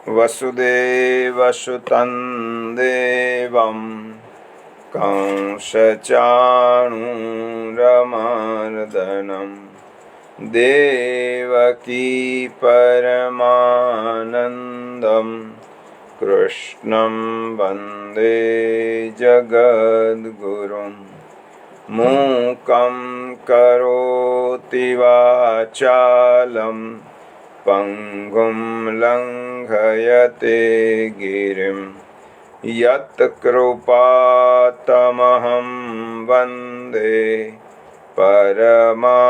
वसुदेवसुतं देवं कंसचाणूरमर्दनं देवकी परमानन्दं कृष्णं वन्दे जगद्गुरुं। मूकं करोति वाचालं पंगुं लंघयते गिरिं यत्कृपातमहं वन्दे परमानन्दमाधवम्।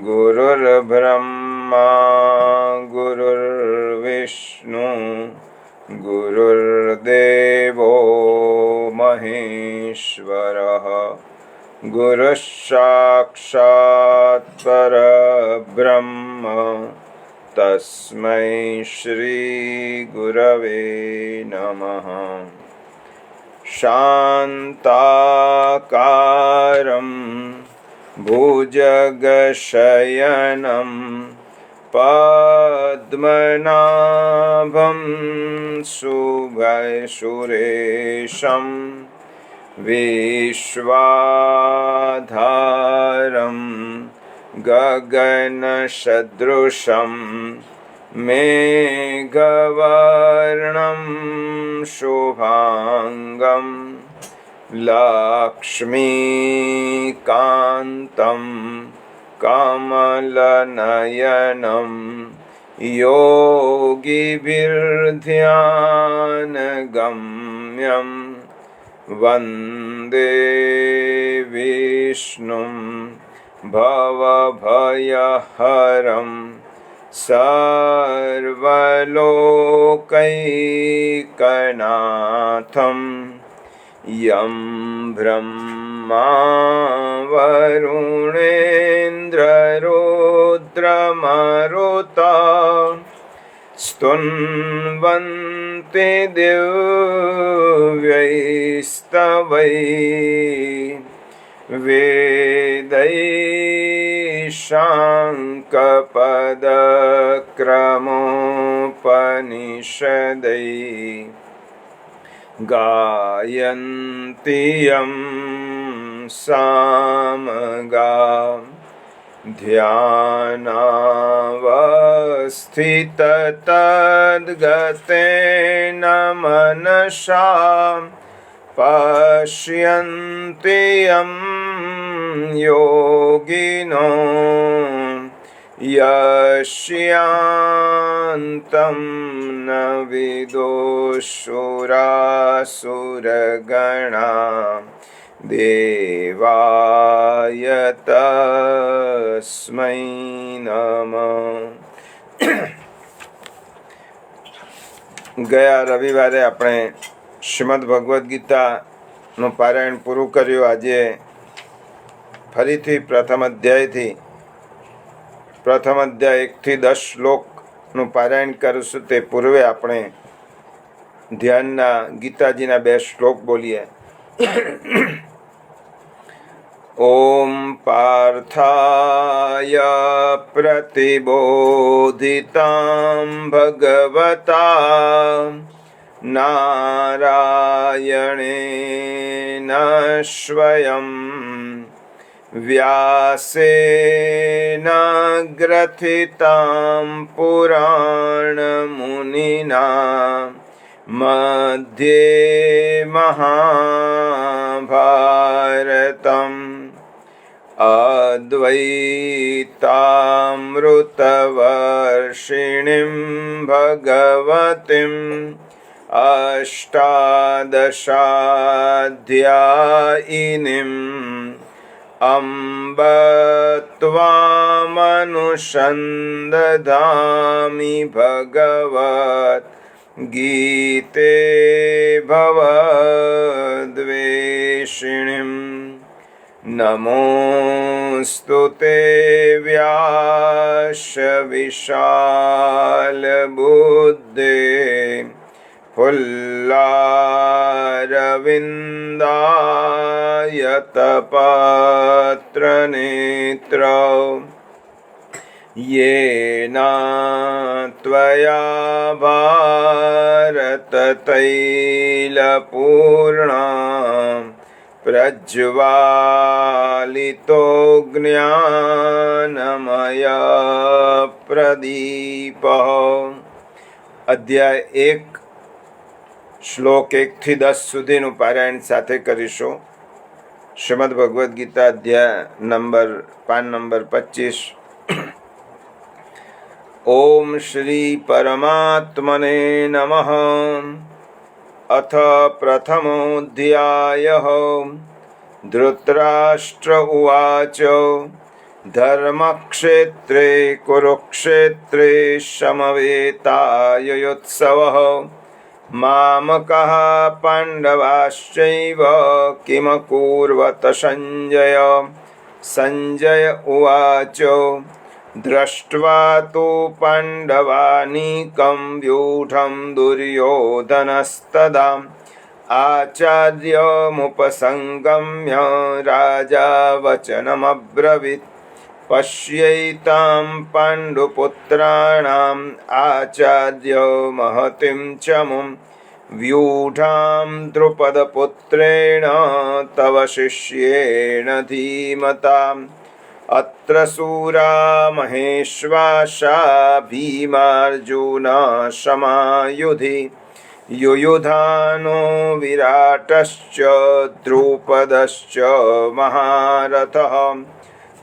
गुरुर्ब्रह्मा गुरुर्विष्णु गुरुर्देवो महेश्वरः गुरुः साक्षात् परब्रह्म तस्मै श्री गुरवे नमः। शान्ताकारं भुजगशयनं पद्मनाभं सुरेशं विश्वाधारं गगनसदृशं मेघवर्णं शुभांगं लक्ष्मीकान्तं कमलनयनं योगिभिर्ध्यानगम्यं वन्दे विष्णुं भवभयहरं सर्वलोकैकनाथं यं ब्रह्मा वरुणेन्द्ररुद्रमरुता स्तुन्वन्ति दिव्यैस्तवैः वेदैः शाङ्कपदक्रमोपनिषदैः गायन्ति यं सामगां ध्यानावस्थिततद्गतेन मनसा पश्यन्ति यं योगिनो यस्यान्तं न विदुषुरासुरगणा देवाय तस्मै नमः। ગયા રવિવારે આપણે શ્રીમદ ભગવદ્ ગીતાનું પારાયણ પૂરું કર્યું। આજે ફરીથી પ્રથમ અધ્યાય 1 થી 10 શ્લોકનું પારાયણ કરીશું। તે પૂર્વે આપણે ધ્યાનના ગીતાજીના 2 શ્લોક બોલીએ। ઓમ પાર્થાય પ્રતિબોધિતાં ભગવતા નારાયણેન સ્વયં વ્યાસેન ગ્રથિતાં પુરાણમુનિના मध्ये महाभारतम् अद्वैतामृतवर्षिणीं भगवतीम् अष्टादशाध्यायिनीम् अम्ब त्वामनुसन्दधामि भगवत् गीते भवद्वेषिणीं नमोऽस्तु ते व्यास विशालबुद्धे फुल्लारविन्दायतपत्रनेत्र येन त्वया भारततैलपूर्णा प्रज्वालितो ज्ञानमय प्रदीपः। અધ્યાય 1 શ્લોક 1 થી 10 સુધીનું પારાયણ સાથે કરીશું. શ્રીમદ ભગવદ્ ગીતા અધ્યાય નંબર 25. ઓમ શ્રી પરમાત્મને નમઃ. અથ પ્રથમોऽધ્યાયઃ. ધૃતરાષ્ટ્ર ઉવાચ ધર્મક્ષેત્રે કુરુક્ષેત્રે સમવેતાયુત્સવઃ મામકઃ પાંડવાશ્ચૈવ કિમકુર્વત સંજય. સંજય ઉવાચ દ્રષ્ટ્વા તુ પાંડવાનીકં વ્યુઢં દુર્યોધનસ્તદા આચાર્યમુપસંગમ્ય રાજા વચનમબ્રવીત. પશ્યૈતાં પાંડુપુત્રાણામ આચાર્ય મહતિં ચમું વ્યુઢાં દ્રુપદપુત્રેણ તવ શિષ્યેણ ધીમતાં. અત્ર શૂરા મહેશ્વાસા ભીમાર્જુના સમાયુધિ યુયુધાનો વિરાટશ્ચ દ્રુપદશ્ચ મહારથઃ.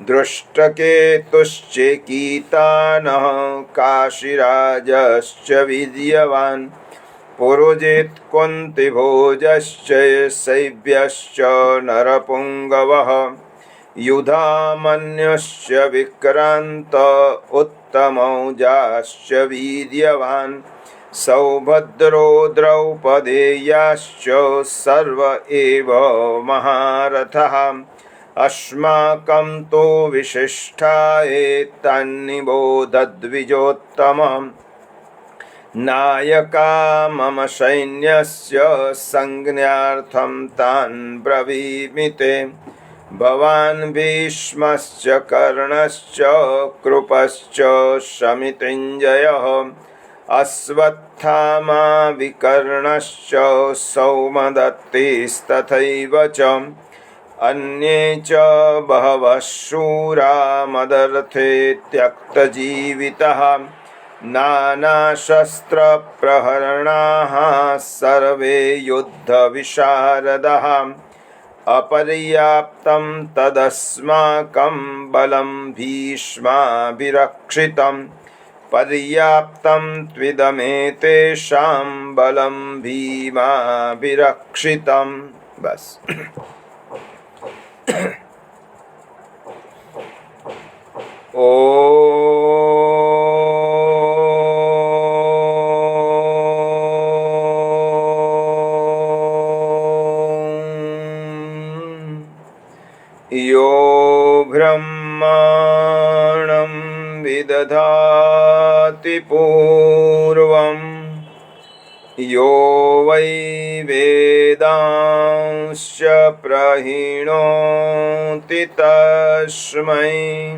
દૃષ્ટકેતુશ્ચેકીતાનઃ કાશીરાજશ્ચ વીર્યવાન. પુરુજિત કુંતીભોજશ્ચ શૈબ્યશ્ચ નરપુંગવઃ. યુધામન્યુશ્ચ વિક્રાંત ઉત્તમૌજાશ્ચ વીર્યવાન. સૌભદ્રો દ્રૌપદેયાશ્ચ સર્વ એવ મહારથઃ. અસ્માકં તો વિશિષ્ટા એતાન્નિબોધદ્વિજોત્તમઃ. નાયકા મમ સૈન્યસ્ય સંજ્ઞાર્થં તાન બ્રવીમિ તે. ભવાન ભીષ્મશ્ચ કર્ણશ્ચ કૃપશ્ચ શમિતિञ्जयः. અશ્વત્થામા વિકર્ણશ્ચ સૌમદત્તિस्तथैव ચ. અન્યે ચ બહવઃ શૂરા મદર્થે ત્યક્તજીવિતઃ. નાનાશસ્ત્રપ્રહરણાઃ સર્વે યુદ્ધવિશારદઃ. અપર્યાપ્तं તદસ્માકં બલં ભીષ્માભિરક્ષિતम्. પર્યાપ્तं ત્વિદમેતેષાં બલં ભીમાભિરક્ષિતम्. બસ. યો બ્રહ્માણં વિદધાતિ પૂર્વં યો વૈ વેદાંશ્ચ પ્રહિણોતિ તસ્મૈ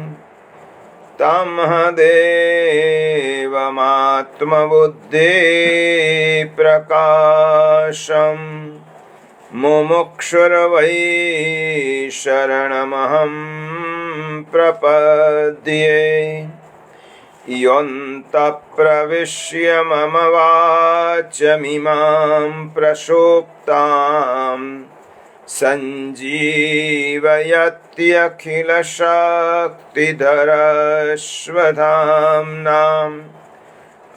તમઃદેવમાત્મબુદ્ધિ પ્રકાશમ. મુમુક્ષુર્વૈ શરણમહં પ્રપદ્યે. યોऽन्तઃ પ્રવિશ્ય મમ વાચમિમાં પ્રસુપ્તાં સંજીવયત્યખિલશક્તિધરસ્વધામ્નાં.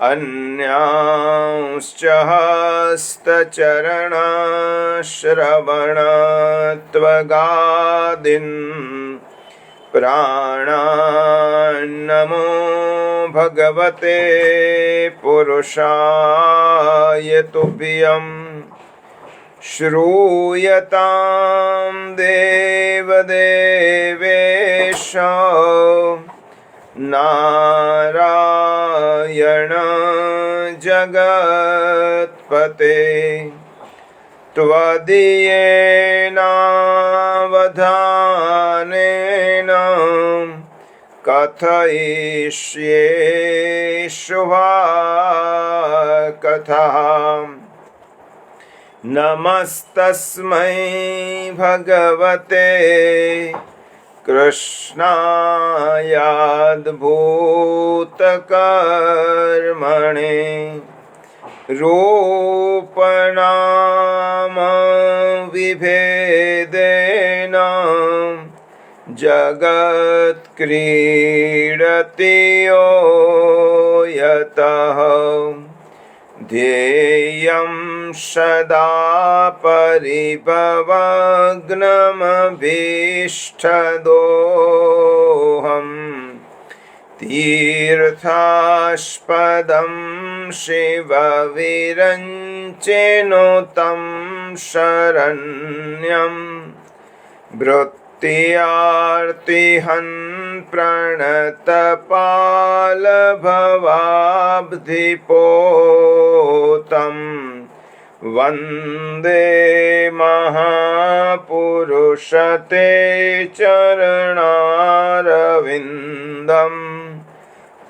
अन्यांश्च हस्तचरणाश्रवणत्वगादीन् प्राणान्नमो भगवते पुरुषाय तुभ्यं. श्रूयतां देवदेवेश नारायण जगत्पते. त्वदीयेनावधानेन कथयिष्ये शुभा कथाम्। नमस्तस्मै भगवते कृष्णायाद्भूतकर्मणे रूपनाम विभेदेन जगत्क्रीडति यो यतः ध्येयं सदा परिभवग्नमभीष्टदोहम् तीर्थास्पदं शिवविरञ्चिनुतं शरण्यं भृत्यार्तिहन् प्रणतपालभवाब्धिपोतं वन्दे महापुरुषते चरणारविन्दम्।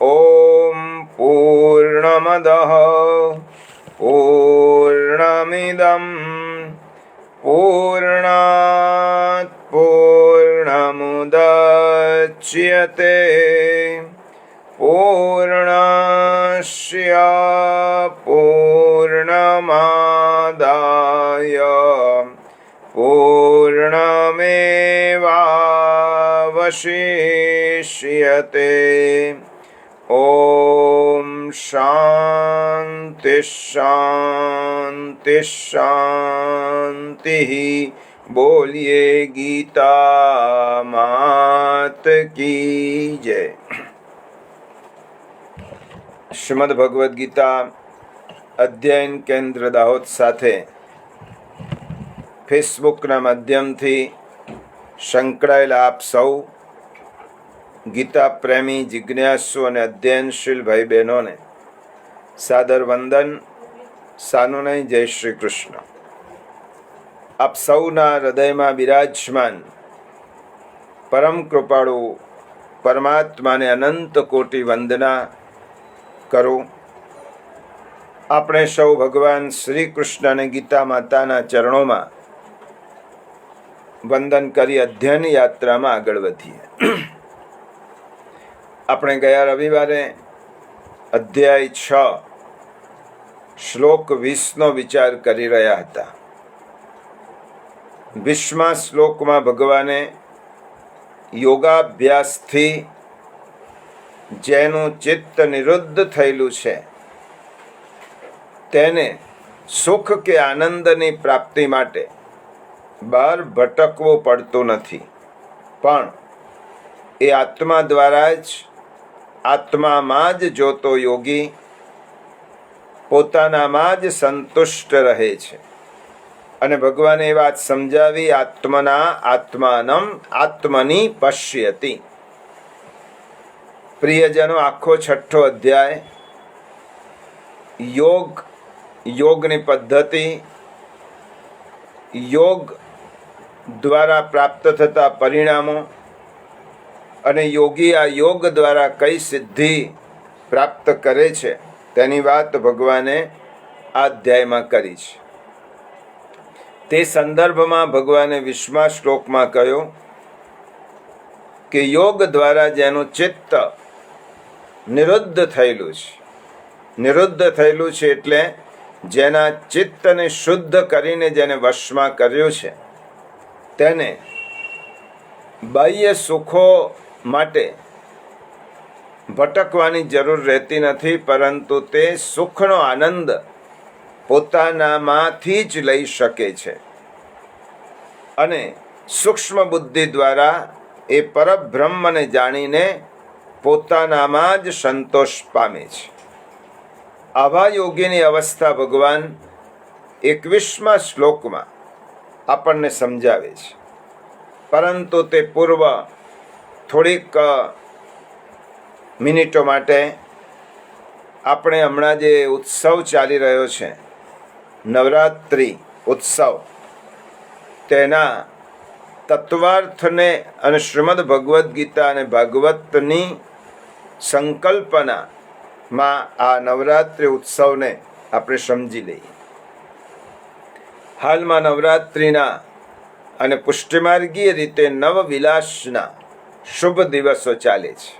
ॐ पूर्णमदः पूर्णमिदं पूर्णात् पूर्णमुदच्यते पूर्णस्य पूर्णमादाय पूर्णमेवावशिष्यते। ॐ शान्ति शान्ति शान्तिः। बोलिए गीता मात की जय। શ્રીમદ ભગવદ્ ગીતા અધ્યયન કેન્દ્ર દાહોદ સાથે ફેસબુકના માધ્યમથી સંકળાયેલા આપ સૌ ગીતા પ્રેમી, જિજ્ઞાસુ અને અધ્યયનશીલ ભાઈ બહેનોને સાદર વંદન, સાનુનય જય શ્રી કૃષ્ણ। આપ સૌના હૃદયમાં બિરાજમાન પરમ કૃપાળુ પરમાત્માને અનંત કોટી વંદના કરું। આપણે સૌ ભગવાન શ્રી કૃષ્ણ અને ગીતા માતાના ચરણોમાં વંદન કરી અધ્યયન યાત્રામાં આગળ વધીએ। આપણે ગયા રવિવારે અધ્યાય 6 શ્લોક 20નો વિચાર કરી રહ્યા હતા। 20મા શ્લોકમાં ભગવાને યોગાભ્યાસથી જેનું ચિત્ત નિરુદ્ધ થયેલું છે તેને સુખ કે આનંદની પ્રાપ્તિ માટે બહાર ભટકવું પડતું નથી, પણ એ આત્મા દ્વારા જ, આત્મામાં જ જોતો યોગી પોતાનામાં જ સંતુષ્ટ રહે છે। અને ભગવાને એ વાત સમજાવી, આત્મના આત્માનમ આત્મની પશ્યતિ। પ્રિયજનો, આખો 6ઠ્ઠો અધ્યાય યોગની પદ્ધતિ, યોગ દ્વારા પ્રાપ્ત થતા પરિણામો અને યોગી આ યોગ દ્વારા કઈ સિદ્ધિ પ્રાપ્ત કરે છે તેની વાત ભગવાને આ અધ્યાયમાં કરી છે। તે સંદર્ભમાં ભગવાને 20મા શ્લોકમાં કહ્યું કે યોગ દ્વારા જેનું ચિત્ત નિરુદ્ધ થયેલું છે, નિરુદ્ધ થયેલું છે એટલે જેના ચિત્તને શુદ્ધ કરીને જેને વશમાં કર્યું છે તેને બાહ્ય સુખો માટે ભટકવાની જરૂર રહેતી નથી, પરંતુ તે સુખનો આનંદ પોતાનામાંથી જ લઈ શકે છે અને સૂક્ષ્મ બુદ્ધિ દ્વારા એ પરબ્રહ્મને જાણીને પોતાનામાં જ સંતોષ પામે છે। આવા યોગીની અવસ્થા ભગવાન 21મા શ્લોકમાં આપણને સમજાવે છે, પરંતુ તે પૂર્વ થોડીક મિનિટો માટે આપણે હમણાં જે ઉત્સવ ચાલી રહ્યો છે, નવરાત્રિ ઉત્સવ, તેના તત્વાર્થને અને શ્રીમદ ભગવદ્ ગીતા અને ભાગવતની સંકલ્પનામાં આ નવરાત્રિ ઉત્સવને આપણે સમજી લઈએ. હાલમાં નવરાત્રિના અને પુષ્ટિમાર્ગીય રીતે નવવિલાસના શુભ દિવસો ચાલે છે.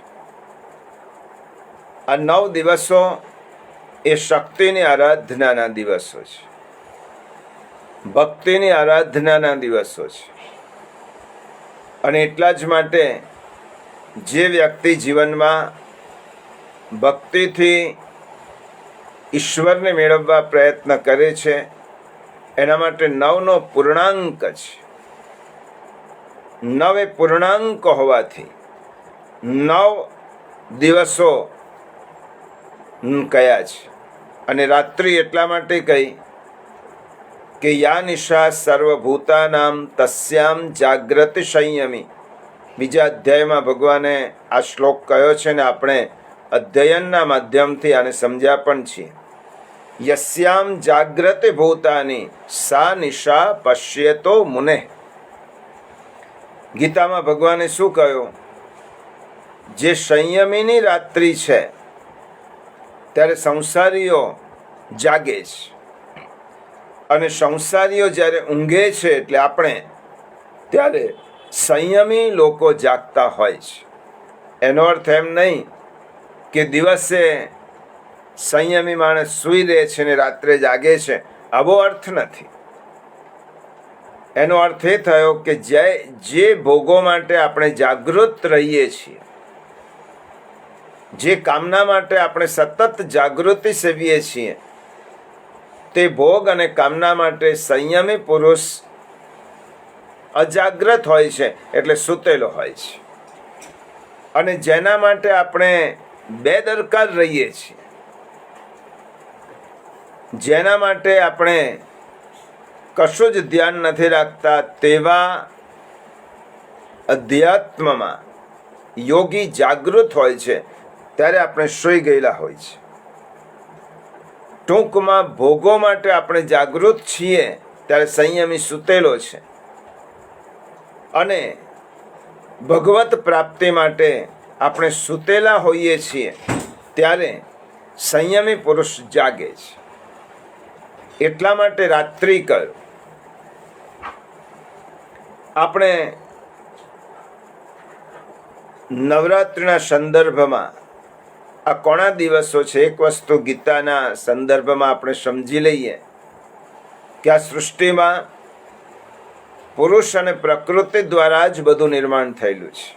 આ 9 દિવસો એ શક્તિની આરાધનાના દિવસો છે, ભક્તિની આરાધનાના દિવસો છે. અને એટલા જ માટે જે વ્યક્તિ જીવનમાં ભક્તિથી ઈશ્વરને મેળવવા પ્રયત્ન કરે છે એના માટે 9નો પૂર્ણાંક છે. 9 એ પૂર્ણાંક હોવાથી 9 દિવસો કયા છે. અને રાત્રિ એટલા માટે કહી કે યા નિશા સર્વભૂતાનામ તસ્યામ જાગ્રત સંયમી. બીજા અધ્યાયમાં ભગવાને આ શ્લોક કહ્યો છે ને આપણે અધ્યયનના માધ્યમથી આને સમજ્યા પણ છીએ. યસ્યામ જાગ્રત ભૂતાની સા નિશા પશ્યેતો મુને. ગીતામાં ભગવાને શું કહ્યું? જે સંયમીની રાત્રિ છે ત્યારે સંસારીઓ જાગે છે, અને સંસારીઓ જ્યારે ઊંઘે છે એટલે આપણે ત્યારે સંયમી લોકો જાગતા હોય છે. એનો અર્થ એમ નહીં કે દિવસે સંયમી માણસ સૂઈ રહે છે ને રાત્રે જાગે છે, આવો અર્થ નથી. એનો અર્થ એ થયો કે જે ભોગો માટે આપણે જાગૃત રહીએ છીએ, જે કામના માટે આપણે સતત જાગૃતિ સેવીએ છીએ, તે ભોગ અને કામના માટે સંયમી પુરુષ અજાગ્રત હોય છે, એટલે સૂતેલો હોય છે. અને જેના માટે આપણે બેદરકાર રહીએ છીએ, જેના માટે આપણે કશું જ ધ્યાન નથી રાખતા, તેવા અધ્યાત્મમાં યોગી જાગૃત હોય છે ત્યારે આપણે સૂઈ ગયેલા હોય છે. ટૂંકમાં ભોગો માટે આપણે જાગૃત છીએ ત્યારે સંયમી સૂતેલો છે, અને ભગવત પ્રાપ્તિ માટે આપણે સૂતેલા હોઈએ છીએ ત્યારે સંયમી પુરુષ જાગે છે. એટલા માટે રાત્રિ કર આપણે નવરાત્રિના સંદર્ભમાં આ કોણા દિવસો છે? એક વસ્તુ ગીતાના સંદર્ભમાં આપણે સમજી લઈએ કે આ સૃષ્ટિમાં પુરુષ અને પ્રકૃતિ દ્વારા જ બધું નિર્માણ થયેલું છે.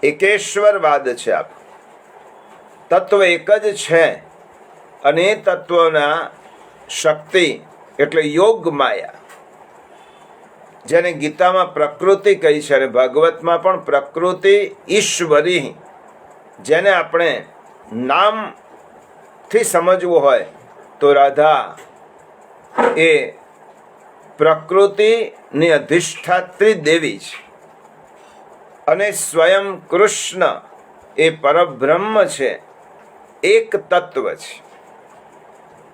એકેશ્વરવાદ છે. આપ તત્વ એક જ છે, અને એ તત્વના શક્તિ એટલે યોગ માયા, જેને ગીતામાં પ્રકૃતિ કહી છે અને ભાગવતમાં પણ પ્રકૃતિ ઈશ્વરી, જેને આપણે નામથી સમજવું હોય તો રાધા એ પ્રકૃતિની અધિષ્ઠાત્રી દેવી છે, અને સ્વયં કૃષ્ણ એ પરબ્રહ્મ છે, એક તત્વ છે.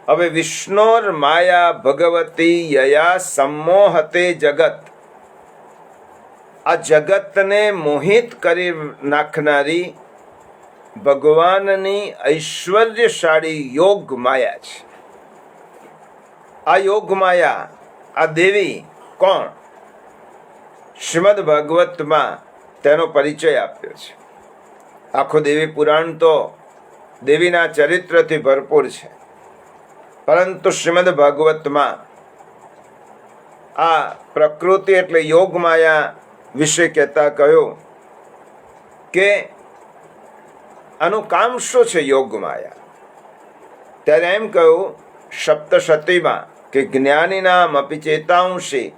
હવે વિષ્ણોર માયા ભગવતી યયા સંમોહતે જગત. આ જગતને મોહિત કરી નાખનારી ભગવાનની ઐશ્વર્યશાળી યોગ માયા છે. આ યોગ માયા, આ દેવી કોણ? શ્રીમદ ભાગવતમાં તેનો પરિચય આપ્યો છે. આખો દેવી પુરાણ તો દેવીના ચરિત્રથી ભરપૂર છે, પરંતુ શ્રીમદ ભાગવતમાં આ પ્રકૃતિ એટલે યોગ માયા વિશે કહેતા કહ્યું કે આનું કામ શું છે યોગ માયા? ત્યારે એમ કહ્યું સપ્તશતીમાં કે જ્ઞાનીનામ અપિ ચેતાંશી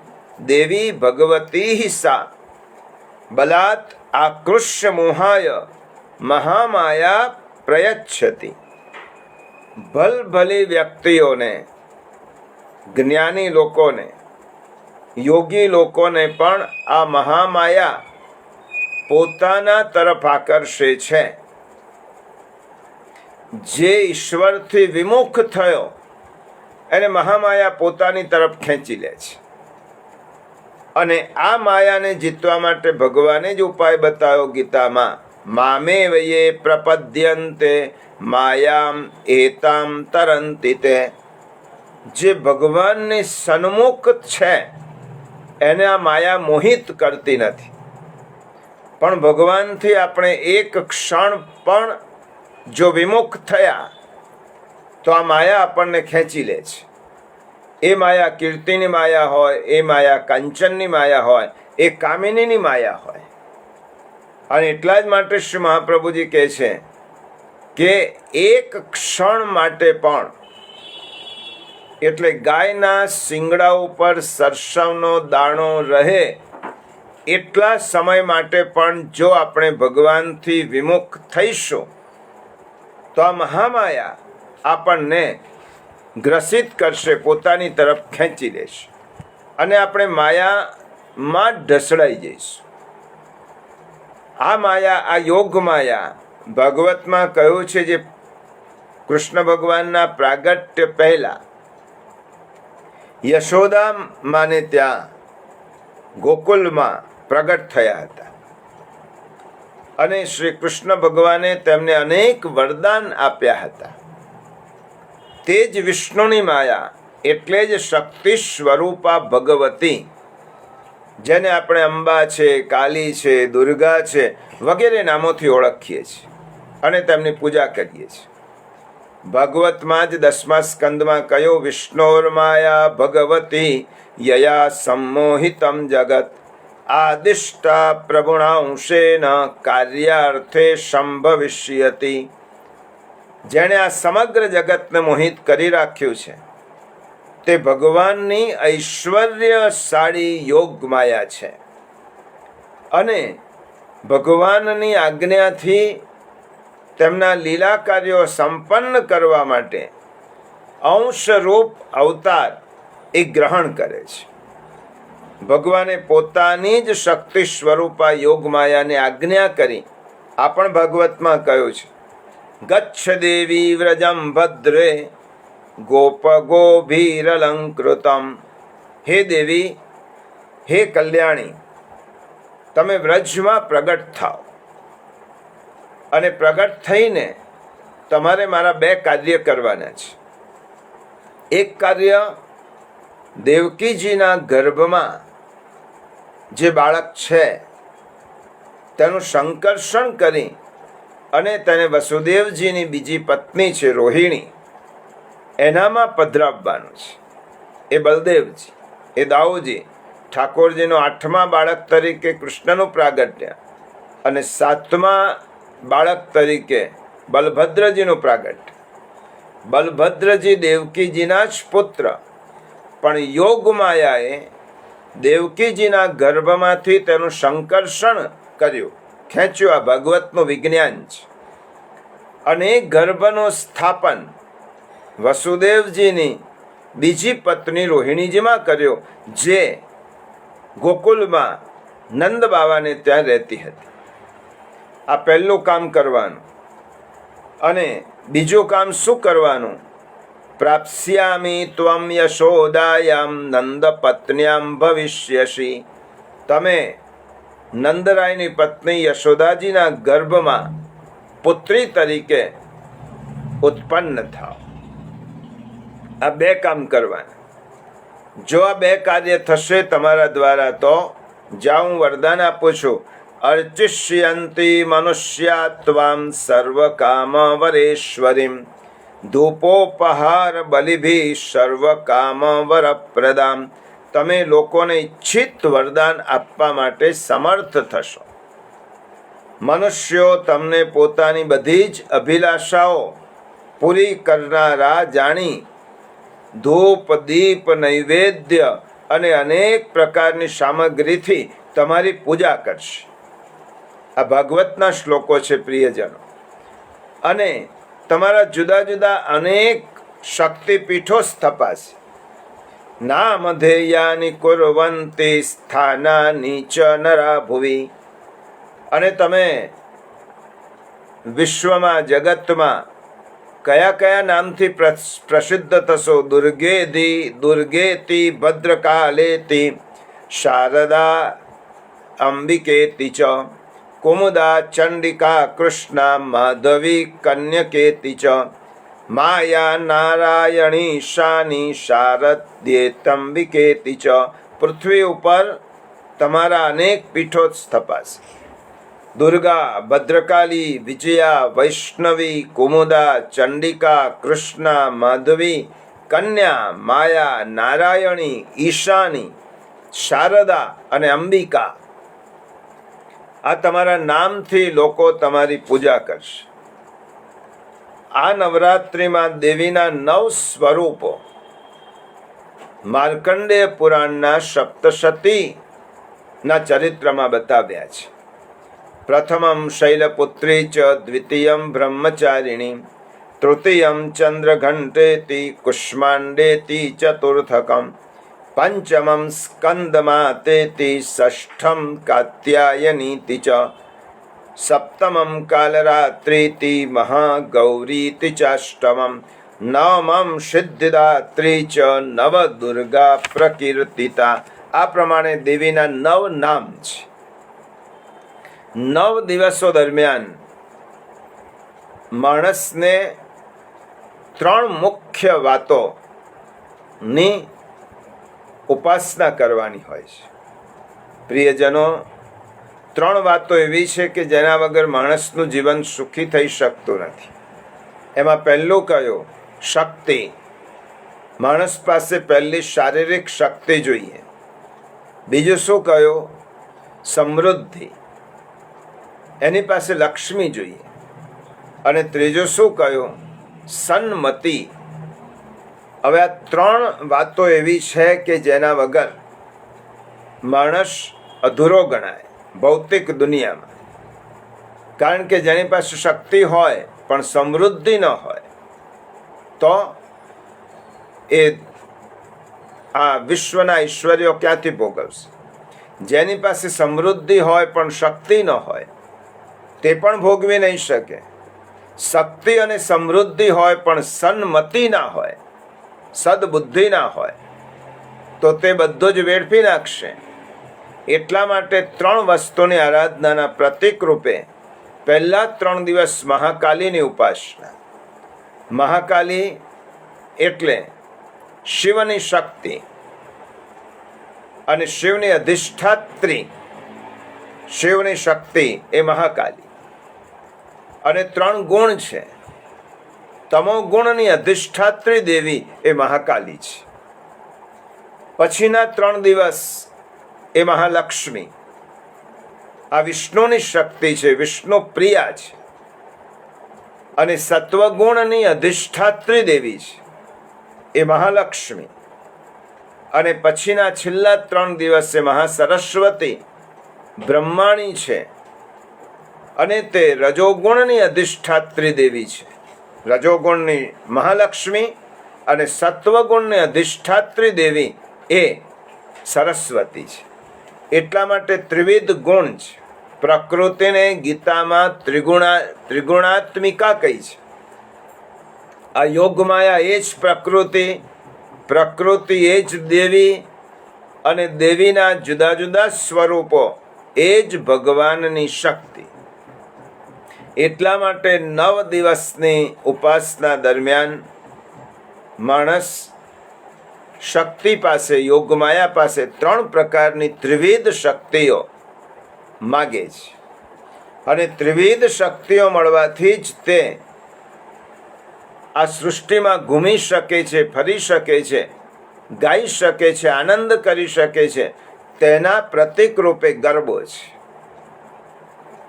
દેવી ભગવતી સા બલાત આકૃષ્ય મોહાય મહામાયા પ્રયચ્છતિ. ભલભલી વ્યક્તિઓને, જ્ઞાની લોકોને, યોગી લોકોને પણ આ મહામાયા પોતાના તરફ આકર્ષે છે. જે ઈશ્વરથી વિમુખ થયો એને મહામાયા પોતાની તરફ ખેંચી લે છે. અને આ માયાને જીતવા માટે ભગવાને જ ઉપાય બતાવ્યો ગીતામાં. મામે વયે પ્રપદ્યંતે માયામ એતામ તરંતિ તે. જે ભગવાનની સન્મુખ છે એને આ માયા મોહિત કરતી નથી, પણ ભગવાનથી આપણે એક ક્ષણ પણ જો વિમુખ થયા તો આ માયા આપણને ખેંચી લે છે. એ માયા કીર્તિની માયા હોય, એ માયા કાંચનની માયા હોય, એ કામિનીની માયા હોય. અને એટલા જ માટે શ્રી મહાપ્રભુજી કહે છે કે એક ક્ષણ માટે પણ, એટલે ગાયના શિંગડા ઉપર સરસવનો દાણો રહે એટલા સમય માટે પણ જો આપણે ભગવાનથી વિમુખ થઈશું તો આ મહામાયા આપણને ગ્રસિત કરશે, પોતાની તરફ ખેંચી લેશે અને આપણે માયામાં ઢસડાઈ જઈશું. આ માયા, આ યોગ માયા ભાગવતમાં કહ્યું છે, જે કૃષ્ણ ભગવાનના પ્રાગટ્ય પહેલા યશોદા માને ત્યાં ગોકુલમાં પ્રગટ થયા હતા અને શ્રી કૃષ્ણ ભગવાને તેમને અનેક વરદાન આપ્યા હતા. તે જ વિષ્ણુની માયા, એટલે જ શક્તિ સ્વરૂપા ભગવતી, જેને આપણે અંબા છે, કાલી છે, દુર્ગા છે વગેરે નામોથી ઓળખીએ છીએ અને તેમની પૂજા કરીએ છીએ. ભાગવતમાં જ 10મા સ્કંદમાં કહ્યું, વિષ્ણોર માયા ભગવતી યયા સંમોહિતમ જગત આદિષ્ટા પ્રભુણાંશેન કાર્યાર્થે સંભવિષ્યતિ. જેણે આ સમગ્ર જગતને મોહિત કરી રાખ્યું છે તે ભગવાનની ઐશ્વર્યશાળી યોગ માયા છે અને ભગવાનની આજ્ઞાથી તેમના લીલા કાર્યો સંપન્ન કરવા માટે અંશરૂપ અવતાર એ ગ્રહણ કરે છે. ભગવાને પોતાની જ શક્તિ સ્વરૂપા યોગ માયાને આજ્ઞા કરી. આ પણ ભાગવતમાં કહ્યું છે, ગચ્છ દેવી વ્રજમ ભદ્રે ગોપ ગોભીરલંકૃતમ. હે દેવી, હે કલ્યાણી, તમે વ્રજમાં પ્રગટ થાઓ અને પ્રગટ થઈને તમારે મારા 2 કાર્ય કરવાના છે. એક કાર્ય દેવકીજીના ગર્ભમાં જે બાળક છે તેનું સંકર્ષણ કરી અને તેને વસુદેવજીની બીજી પત્ની છે રોહિણી, એનામાં પધરાવવાનું છે. એ બલદેવજી, એ દાઉજી, ઠાકોરજીનો 8મા બાળક તરીકે કૃષ્ણનું પ્રાગટ્ય અને 7મા બાળક તરીકે બલભદ્રજીનું પ્રાગટ્ય. બલભદ્રજી દેવકીજીના જ પુત્ર, પણ યોગ માયાએ દેવકીજીના ગર્ભમાંથી તેનું સંકર્ષણ કર્યું, ખેંચ્યું. આ ભાગવતનું વિજ્ઞાન છે. અને ગર્ભનું સ્થાપન વસુદેવજીની બીજી પત્ની રોહિણીજીમાં કર્યો, જે ગોકુલમાં નંદ બાવાને ત્યાં રહેતી હતી. આ પહેલું કામ કરવાનું. અને બીજું કામ શું કરવાનું? પ્રાપ્સ્યામિ ત્વમ યશોદાયામ નંદ પત્ન્યામ ભવિષ્યસી. તમે નંદરાયની પત્ની યશોદાજીના ગર્ભમાં પુત્રી તરીકે ઉત્પન્ન થાઓ. આ 2 કામ કરવાના. જો આ 2 કાર્ય થશે તમારા દ્વારા તો જાઉં વરદાન આપું છું, અર્ચિષ્યંતી મનુષ્યા ત્વામ સર્વ કામ વરેશ્વરીમ ધૂપોપહાર બલિભી સર્વ કામ વરપ્રદામ. તમે લોકોને ઈચ્છિત વરદાન આપવા માટે સમર્થ થશો. મનુષ્યો તમને પોતાની બધી જ અભિલાષાઓ પૂરી કરનારા જાણી ધૂપ, દીપ, નૈવેદ્ય અને અનેક પ્રકારની સામગ્રીથી તમારી પૂજા કરશે. આ ભાગવતના શ્લોકો છે પ્રિયજનો. અને તમારા જુદા જુદા અનેક શક્તિપીઠો સ્થપાશે. નામધેયાની કુર્વંતી સ્થાનાની ચ નરા ભુવિ. અને તમે વિશ્વમાં, જગતમાં કયા કયા નામથી પ્રસિદ્ધ થશો? દુર્ગેતિ, ભદ્રકાલેતિ, શારદા અંબિકેતિ ચ કુમુદા ચંડિકા કૃષ્ણા માધવી કન્યકેતિ ચ માયા નારાયણી શાની શારદ્યેતંબિકેતિ ચ. પૃથ્વી ઉપર તમારા અનેક પીઠો સ્થપાશે. દુર્ગા, ભદ્રકાલી, વિજયા, વૈષ્ણવી, કુમુદા, ચંડિકા, કૃષ્ણા, માધવી, કન્યા, માયા, નારાયણી, ઈશાની, શારદા અને અંબિકા. આ તમારા નામથી લોકો તમારી પૂજા કરશે. આ નવરાત્રિમાં દેવીના 9 સ્વરૂપો માર્કંડેય પુરાણના સપ્તશતીના ચરિત્રમાં બતાવ્યા છે. પ્રથમમ શૈલપુત્રી ચ, દ્વિતીયમ બ્રહ્મચારિણી, તૃતીયમ ચંદ્રઘંટેતિ કુષ્માંડેતિ, ચતુર્થકમ પંચમમ સ્કંદમાતેતિ, ષષ્ઠમ કાત્યાયનીતિ ચ, સપ્તમમ કાલરાત્રીતિ મહાગૌરીતિ ચાષ્ટમમ, નવમમ સિદ્ધિદાત્રી ચ, નવદુર્ગા પ્રકીર્તિતા. આ પ્રમાણે દેવીના 9 નામ છે. 9 દિવસો દરમિયાન માણસને 3 મુખ્ય વાતોની ઉપાસના કરવાની હોય છે. પ્રિયજનો, 3 વાતો એવી છે કે જેના વગર માણસનું જીવન સુખી થઈ શકતું નથી. એમાં પહેલું કયું? શક્તિ. માણસ પાસે પહેલી શારીરિક શક્તિ જોઈએ. બીજું શું કયું? સમૃદ્ધિ. એની પાસે લક્ષ્મી જોઈએ. અને ત્રીજું શું કયું? સન્મતિ. હવે આ 3 વાતો એવી છે કે જેના વગર માણસ અધૂરો ગણાય ભૌતિક દુનિયામાં. કારણ કે જેની પાસે શક્તિ હોય પણ સમૃદ્ધિ ન હોય તો એ આ વિશ્વના ઐશ્વર્યો ક્યાંથી ભોગવશે? જેની પાસે સમૃદ્ધિ હોય પણ શક્તિ ન હોય તે પણ ભોગવી નહીં શકે. શક્તિ અને સમૃદ્ધિ હોય પણ સન્મતિ ના હોય, સદબુદ્ધિ ના હોય તો તે બધું જ વેડફી નાખશે. એટલા માટે 3 વસ્તુની આરાધનાના પ્રતીક રૂપે પહેલા 3 દિવસ મહાકાલીની ઉપાસના. મહાકાલી એટલે શિવની શક્તિ અને શિવની અધિષ્ઠાત્રી. શિવની શક્તિ એ મહાકાલી. અને 3 ગુણ છે. તમો ગુણની અધિષ્ઠાત્રી દેવી એ મહાકાલી છે. પછીના 3 દિવસ એ મહાલક્ષ્મી. આ વિષ્ણુની શક્તિ છે, વિષ્ણુ પ્રિયા છે. અને સત્વગુણની અધિષ્ઠાત્રી દેવી છે એ મહાલક્ષ્મી. અને પછીના છેલ્લા 3 દિવસે મહાસરસ્વતી બ્રહ્માણી છે અને તે રજોગુણની અધિષ્ઠાત્રી દેવી છે. રજોગુણની મહાલક્ષ્મી અને સત્વગુણની અધિષ્ઠાત્રી દેવી એ સરસ્વતી છે. એટલા માટે ત્રિવિધ ગુણ છે. પ્રકૃતિને ગીતામાં ત્રિગુણાત્મિકા કહી છે. આ યોગમાયા એ જ પ્રકૃતિ, પ્રકૃતિ એ જ દેવી અને દેવીના જુદા જુદા સ્વરૂપો એ જ ભગવાનની શક્તિ. એટલા માટે 9 દિવસની ઉપાસના દરમિયાન માણસ શક્તિ પાસે, યોગમાયા પાસે 3 પ્રકારની ત્રિવિધ શક્તિઓ માગે છે. અને ત્રિવિધ શક્તિઓ મળવાથી જ તે આ સૃષ્ટિમાં ઘૂમી શકે છે, ફરી શકે છે, ગાઈ શકે છે, આનંદ કરી શકે છે. તેના પ્રતીક રૂપે ગરબો છે.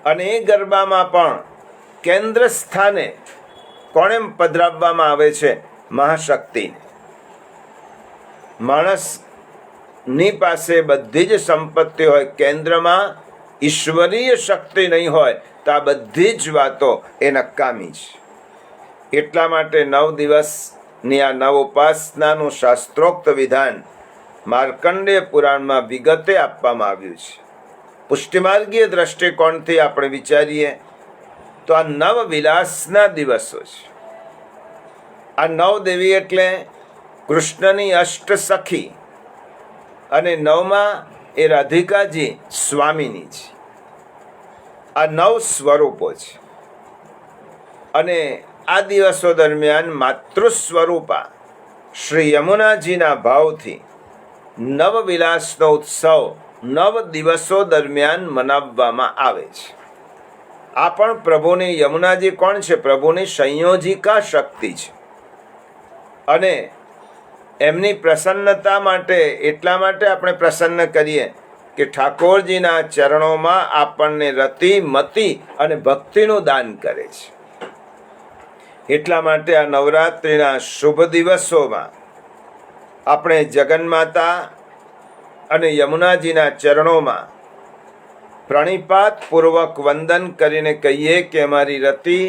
અને એ ગરબામાં પણ કેન્દ્ર સ્થાને કોણે પધરાવવામાં આવે છે? મહાશક્તિને. માણસની પાસે બધી જ સંપત્તિ હોય, કેન્દ્રમાં ઈશ્વરીય શક્તિ નહીં હોય તો આ બધી જ વાતો એ નકામી છે. એટલા માટે 9 દિવસની આ નવ ઉપાસનાનું શાસ્ત્રોક્ત વિધાન માર્કંડેય પુરાણમાં વિગતે આપવામાં આવ્યું છે. પુષ્ટિમાર્ગીય દ્રષ્ટિકોણથી આપણે વિચારીએ તો આ 9 વિલાસના દિવસો છે. આ 9 દેવી એટલે કૃષ્ણની અષ્ટ સખી અને 9મા એ રાધિકાજી સ્વામીની છે. આ 9 સ્વરૂપો છે. અને આ દિવસો દરમિયાન માતૃ સ્વરૂપા શ્રી યમુનાજીના ભાવથી નવવિલાસનો ઉત્સવ 9 દિવસો દરમિયાન મનાવવામાં આવે છે. આ પણ પ્રભુની, યમુનાજી કોણ છે? પ્રભુની સંયોજિકા શક્તિ છે. અને એમની પ્રસન્નતા માટે, એટલા માટે આપણે પ્રસન્ન કરીએ કે ઠાકોરજીના ચરણોમાં આપણને રતિ, મતિ અને ભક્તિનું દાન કરે છે. એટલા માટે આ નવરાત્રિના શુભ દિવસોમાં આપણે જગન્માતા અને યમુનાજીના ચરણોમાં પ્રણિપાતપૂર્વક વંદન કરીને કહીએ કે અમારી રતિ,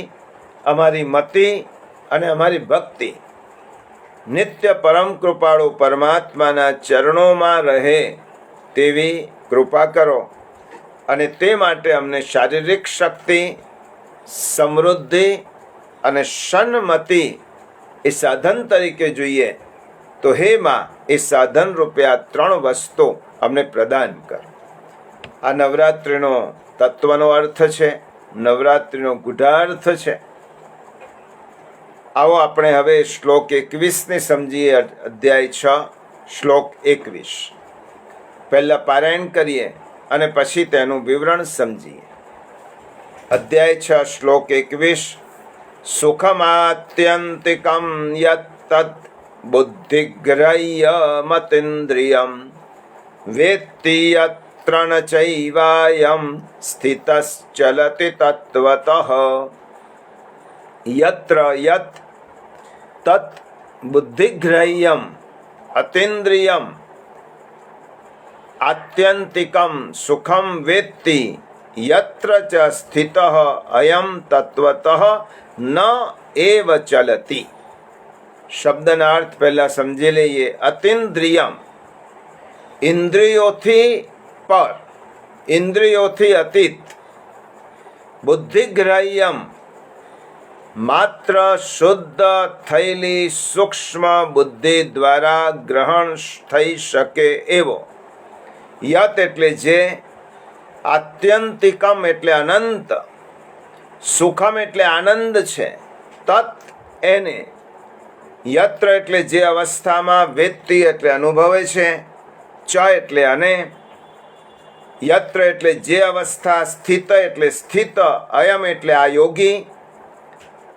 અમારી મતિ અને અમારી ભક્તિ નિત્ય પરમ કૃપાળુ પરમાત્માના ચરણોમાં રહે તેવી કૃપા કરો. અને તે માટે અમને શારીરિક શક્તિ, સમૃદ્ધિ અને સન્મતિ એ સાધન તરીકે જોઈએ. તો હે માં, એ સાધન રૂપે આ 3 વસ્તુ અમને પ્રદાન કર. આ નવરાત્રિનો તત્વનો અર્થ છે, નવરાત્રિનો ગૂઢાર્થ છે. આવો આપણે હવે શ્લોક 21ને સમજીએ. અધ્યાય 6 શ્લોક 21 પહેલા પારાયણ કરીએ અને પછી તેનું વિવરણ સમજીએ. અધ્યાય 6 શ્લોક 21. સુખમાત્યંતિકમ યત તત બુદ્ધિગ્રાહ્ય મતેન્દ્રિયમ વેત્તિ યત્ર ન ચૈવાયમ સ્થિતશ્ચલતિ તત્વતઃ. યત્ર યત તત બુદ્ધિગ્રાહ્યમ અતેન્દ્રિયમ આત્યંતિકમ સુખમ વેત્તિ યત્ર ચ સ્થિતઃ અયમ તત્વતઃ ન એવ ચલતિ. શબ્દના અર્થ પહેલા સમજી લઈએ. અતિન્દ્રિયમ, ઇન્દ્રિયોથી પર, ઇન્દ્રિયોથી અતીત. બુદ્ધિગ્રાહ્યમ, માત્ર શુદ્ધ થયેલી સૂક્ષ્મ બુદ્ધિ દ્વારા ગ્રહણ થઈ શકે એવો. યત એટલે જે, આત્યંતિકમ એટલે અનંત, સુખમ એટલે આનંદ છે, તત એને, યત્ર એટલે જે અવસ્થામાં, વેત્તિ એટલે અનુભવે છે, ચ એટલે અને, યત્ર એટલે જે અવસ્થા, સ્થિત એટલે સ્થિત, અયમ એટલે આ યોગી,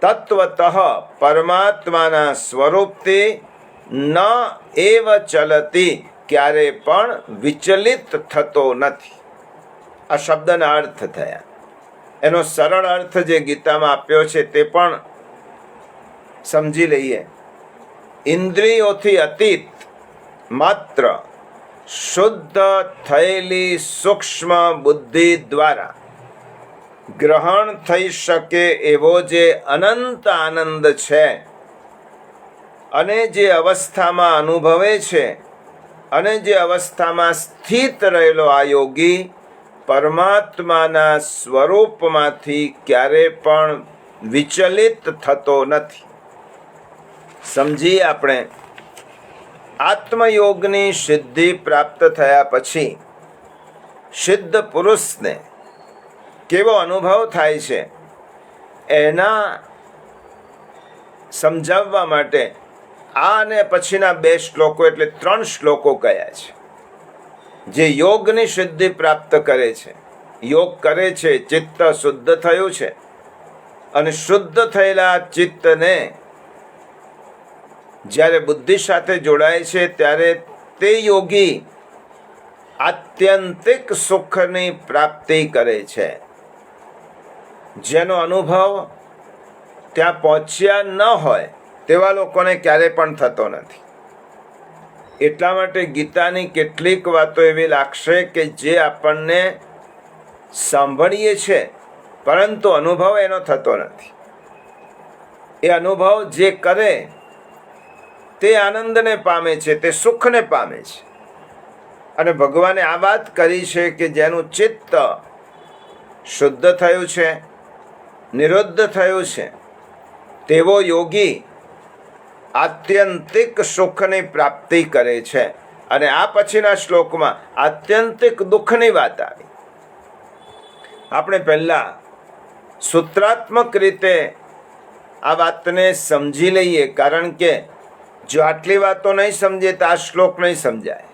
તત્વતઃ પરમાત્માના સ્વરૂપથી, ન એવ ચલતી ક્યારે પણ વિચલિત થતો નથી. આ શબ્દના અર્થ થયા. એનો સરળ અર્થ જે ગીતામાં આપ્યો છે તે પણ સમજી લઈએ. ઇન્દ્રિયોથી અતીત, માત્ર શુદ્ધ થયેલી સૂક્ષ્મ બુદ્ધિ દ્વારા ગ્રહણ થઈ શકે એવો જે અનંત આનંદ છે, અને જે અવસ્થામાં અનુભવે છે, અને જે અવસ્થામાં સ્થિત રહેલો આ યોગી પરમાત્માના સ્વરૂપમાંથી ક્યારે પણ વિચલિત થતો નથી. સમજીએ આપણે. આત્મયોગની સિદ્ધિ પ્રાપ્ત થયા પછી સિદ્ધ પુરુષને કેવો અનુભવ થાય છે એના સમજાવવા માટે આ અને પછીના 2 શ્લોકો એટલે 3 શ્લોકો કયા છે. જે યોગની સિદ્ધિ પ્રાપ્ત કરે છે, યોગ કરે છે, ચિત્ત શુદ્ધ થયું છે, અને શુદ્ધ થયેલા ચિત્તને જ્યારે બુદ્ધિ સાથે જોડાય છે ત્યારે તે યોગી આત્યંતિક સુખની પ્રાપ્તિ કરે છે, જેનો અનુભવ ત્યાં પહોંચ્યા ન હોય તેવા લોકોને ક્યારે પણ થતો નથી. એટલા માટે ગીતાની કેટલીક વાતો એવી લાગશે કે જે આપણને સાંભળીએ છે પરંતુ અનુભવ એનો થતો નથી. એ અનુભવ જે કરે તે આનંદને પામે છે, તે સુખને પામે છે. અને ભગવાને આ વાત કરી છે કે જેનું ચિત્ત શુદ્ધ થયું છે, નિરુદ્ધ થયું છે, તેવો યોગી આત્યંતિક સુખની પ્રાપ્તિ કરે છે. અને આ પછીના શ્લોકમાં આત્યંતિક દુઃખની વાત આવી. આપણે પહેલાં સૂત્રાત્મક રીતે આ વાતને સમજી લઈએ, કારણ કે જો આટલી વાતો નહીં સમજે તો આ શ્લોક નહીં સમજાય.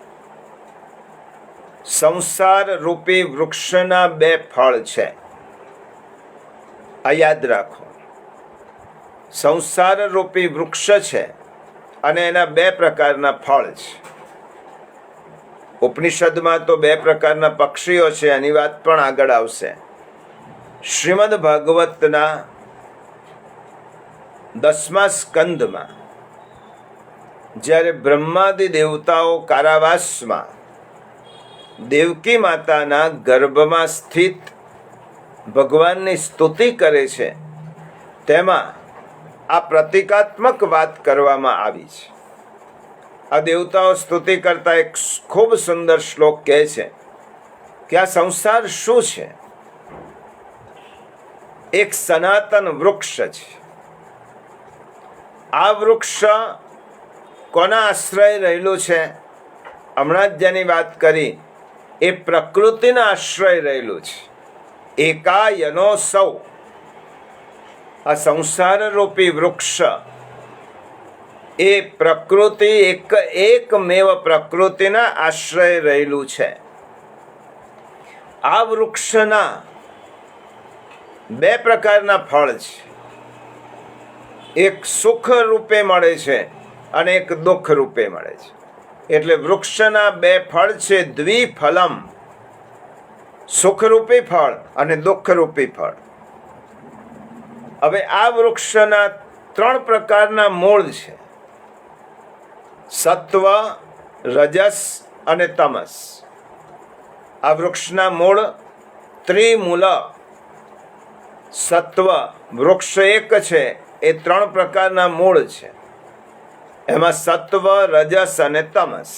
સંસાર રૂપી વૃક્ષના 2 ફળ છે, આ યાદ રાખો. સંસાર રૂપી વૃક્ષ છે અને એના 2 પ્રકારના ફળ છે. ઉપનિષદમાં તો 2 પ્રકારના પક્ષીઓ છે, એની વાત પણ આગળ આવશે. શ્રીમદ ભાગવતના 10મા સ્કંદમાં જ્યારે બ્રહ્માદિ દેવતાઓ કારાવાસમાં દેવકી માતાના ગર્ભમાં સ્થિત ભગવાનની સ્તુતિ કરે છે, તેમાં આ પ્રતિકાત્મક વાત કરવામાં આવી છે. આ દેવતાઓ સ્તુતિ કરતા એક ખૂબ સુંદર શ્લોક કહે છે કે આ સંસાર શું છે? એક સનાતન વૃક્ષ છે. આ વૃક્ષ કોના આશ્રય રહેલું છે? હમણાં જ જેની વાત કરી એ પ્રકૃતિના આશ્રય રહેલું છે. એકાયનો સૌ. આ સંસાર રૂપી વૃક્ષ એ પ્રકૃતિ એકમેવ પ્રકૃતિના આશ્રય રહેલું છે. આ વૃક્ષના 2 પ્રકારના ફળ છે. એક સુખ રૂપે મળે છે અને એક દુઃખ રૂપે મળે છે. એટલે વૃક્ષના 2 ફળ છે, દ્વિફલમ. સુખરૂપી ફળ અને દુઃખરૂપી ફળ. હવે આ વૃક્ષના 3 પ્રકારના મૂળ છે, સત્વ, રજસ અને તમસ. આ વૃક્ષના મૂળ ત્રિમૂલ. સત્વ વૃક્ષ એક છે, એ 3 પ્રકારના મૂળ છે. એમાં સત્વ, રજસ અને તમસ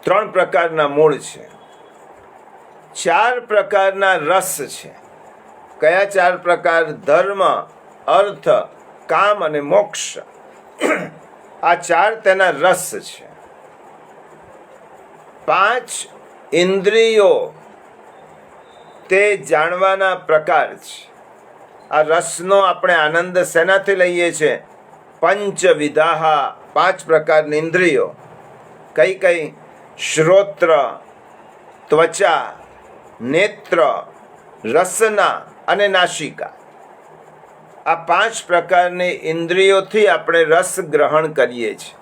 3 પ્રકારના મૂળ છે. 4 પ્રકારના રસ છે. કયા 4 પ્રકાર? ધર્મ, અર્થ, કામ અને મોક્ષ. આ 4 તેના રસ છે. 5 ઇન્દ્રિયો તે જાણવાના પ્રકાર છે. આ રસનો આપણે આનંદ શેનાથી લઈએ છીએ? પંચવિધાહ, 5 પ્રકારની ઇન્દ્રિયો. કઈ કઈ? શ્રોત્ર, ત્વચા, નેત્ર, રસના અને નાસિકા. આ 5 પ્રકારની ઇન્દ્રિયોથી આપણે રસ ગ્રહણ કરીએ છીએ.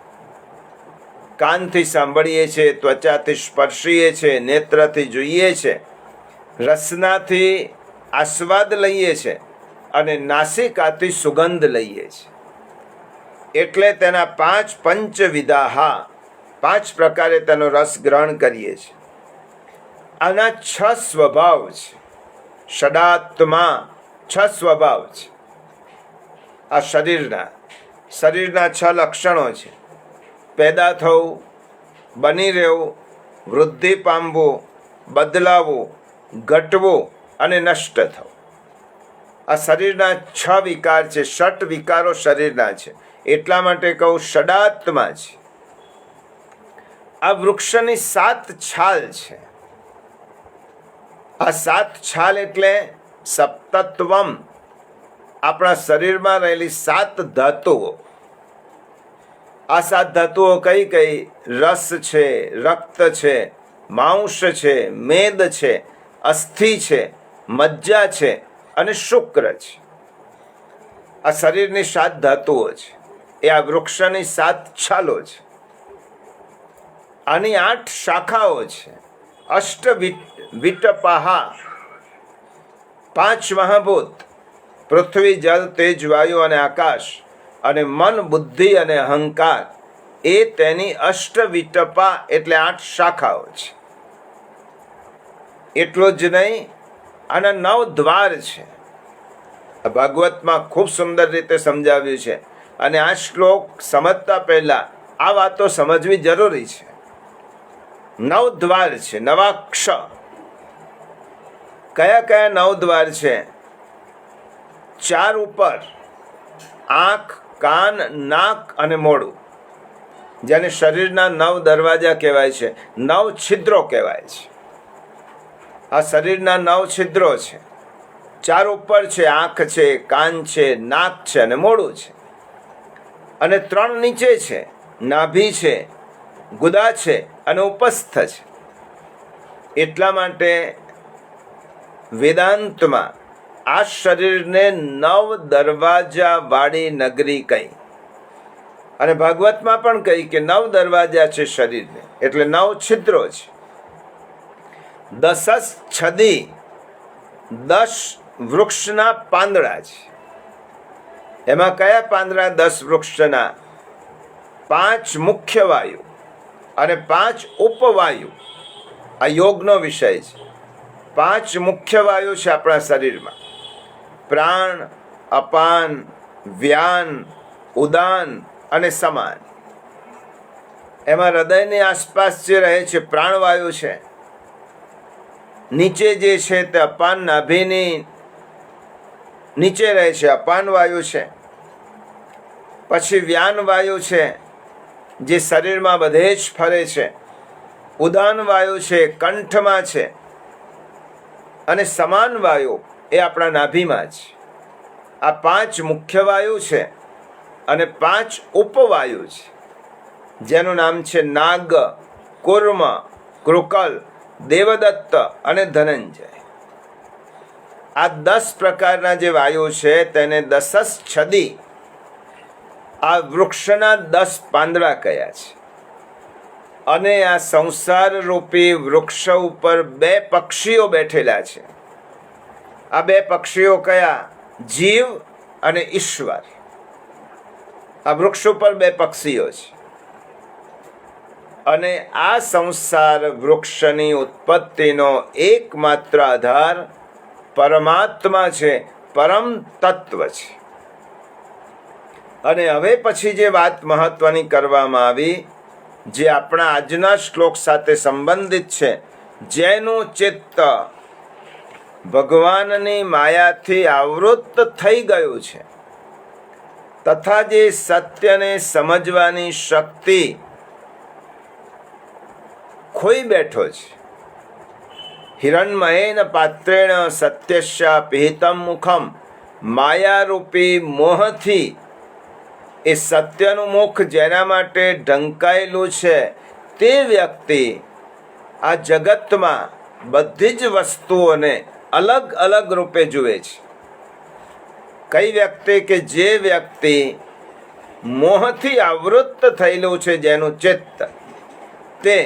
કાનથી સાંભળીએ છીએ, ત્વચાથી સ્પર્શીએ છીએ, નેત્રથી જોઈએ છે, રસનાથી આસ્વાદ લઈએ છીએ અને નાસિકાથી સુગંધ લઈએ છીએ. એટલે તેના 5 પંચવિધાહ, 5 પ્રકારે તેનો રસ ગ્રહણ કરીએ છીએ. આના 6 સ્વભાવ છે. ષડાત્મા 6 સ્વભાવ છે. આ શરીરના 6 લક્ષણો છે. પેદા થવું, બની રહેવું, વૃદ્ધિ પામવું, બદલાવું, ઘટવું અને નષ્ટ થવું. આ શરીરના 6 વિકાર છે. 6 વિકારો શરીરના છે. એટલા માટે કહું ષડાત્મા છે. આ વૃક્ષની 7 છાલ છે. આ 7 છાલ એટલે સપ્તત્વમ. આપણા શરીરમાં રહેલી 7 ધાતુઓ. આ 7 ધાતુઓ કઈ કઈ? રસ છે, રક્ત છે, માંસ છે, મેદ છે, અસ્થિ છે, મજ્જા છે અને શુક્ર છે. આ શરીરની 7 ધાતુઓ છે. એ આ વૃક્ષની 7 છાલો છે. આની 8 શાખાઓ છે. અષ્ટ વિટપાહા, 5 મહાભૂત, પૃથ્વી, જલ, તેજ, વાયુ અને આકાશ, અને મન, બુદ્ધિ અને અહંકાર. એ તેની અષ્ટવિટપા એટલે 8 શાખાઓ છે. એટલું જ નહીં, આના 9 દ્વાર છે. ભાગવતમાં ખૂબ સુંદર રીતે સમજાવ્યું છે. અને આ શ્લોક સમજતા પહેલા આ વાતો સમજવી જરૂરી છે. 9 દ્વાર છે. નવાક્ષ. કયા કયા 9 દ્વાર છે? 4 ઉપર, આંખ, કાન, નાક અને મોઢું. જેને શરીરના 9 દરવાજા કહેવાય છે, 9 છિદ્રો કહેવાય છે. આ શરીરના 9 છિદ્રો છે. 4 ઉપર છે, આંખ છે, કાન છે, નાક છે અને મોઢું છે. અને 3 નીચે છે, નાભી છે, ગુદા છે અને ઉપસ્થ છે. એટલા માટે વેદાંતમાં આ શરીરને 9 દરવાજા વાળી નગરી કહી, અને ભાગવતમાં પણ કહી કે 9 દરવાજા છે શરીરને, એટલે 9 છિદ્રો છે. 10 છદી, 10 વૃક્ષના પાંદડા છે. એમાં કયા પાંદડા 10 વૃક્ષના? 5 મુખ્ય વાયુ અને 5 ઉપવાયુ. આ યોગનો વિષય છે. 5 મુખ્ય વાયુ છે આપણા શરીરમાં: પ્રાણ, અપાન, વ્યાન, ઉદાન અને સમાન. એમાં હૃદયની આસપાસ જે રહે છે પ્રાણવાયુ છે. નીચે જે છે તે અપાન, નાભીની નીચે રહે છે અપાન વાયુ છે. પછી વ્યાન વાયુ છે જે શરીરમાં બધે જ ફરે છે. ઉદાન વાયુ છે, કંઠમાં છે. અને સમાન વાયુ એ આપણા નાભીમાં છે. આ 5 મુખ્ય વાયુ છે અને 5 ઉપવાયુ છે, જેનું નામ છે નાગ, કુર્મ, કૃકલ, દેવદત્ત અને ધનંજય. આ 10 પ્રકારના જે વાયુ છે તેને 10 છદી, આ વૃક્ષના 10 પાંદડા કયા છે. અને આ સંસાર રૂપી વૃક્ષ ઉપર 2 પક્ષીઓ બેઠેલા છે. આ 2 પક્ષીઓ કયા? જીવ અને ઈશ્વર. આ વૃક્ષ ઉપર 2 પક્ષીઓ છે. અને આ સંસાર વૃક્ષની ઉત્પત્તિનો એકમાત્ર આધાર પરમાત્મા છે, પરમ તત્વ છે. અને હવે પછી જે વાત મહત્વની કરવામાં આવી, જે આપણા આજના શ્લોક સાથે સંબંધિત છે, જેનું ચિત્ત ભગવાનની માયાથી આવૃત થઈ ગયું છે, તથા જે સત્યને સમજવાની શક્તિ ખોઈ બેઠો છે. હિરણમયેન પાત્રેણ સત્યસ્યા પિહિતમ મુખમ. માયારૂપી મોહથી એ સત્યનું મુખ જેના માટે ઢંકાયેલું છે, તે વ્યક્તિ આ જગતમાં બધી જ વસ્તુઓને અલગ અલગ રૂપે જુએ છે. કઈ વ્યક્તિ? કે જે વ્યક્તિ મોહથી આવૃત્ત થયેલું છે, જેનું ચિત્ત, તે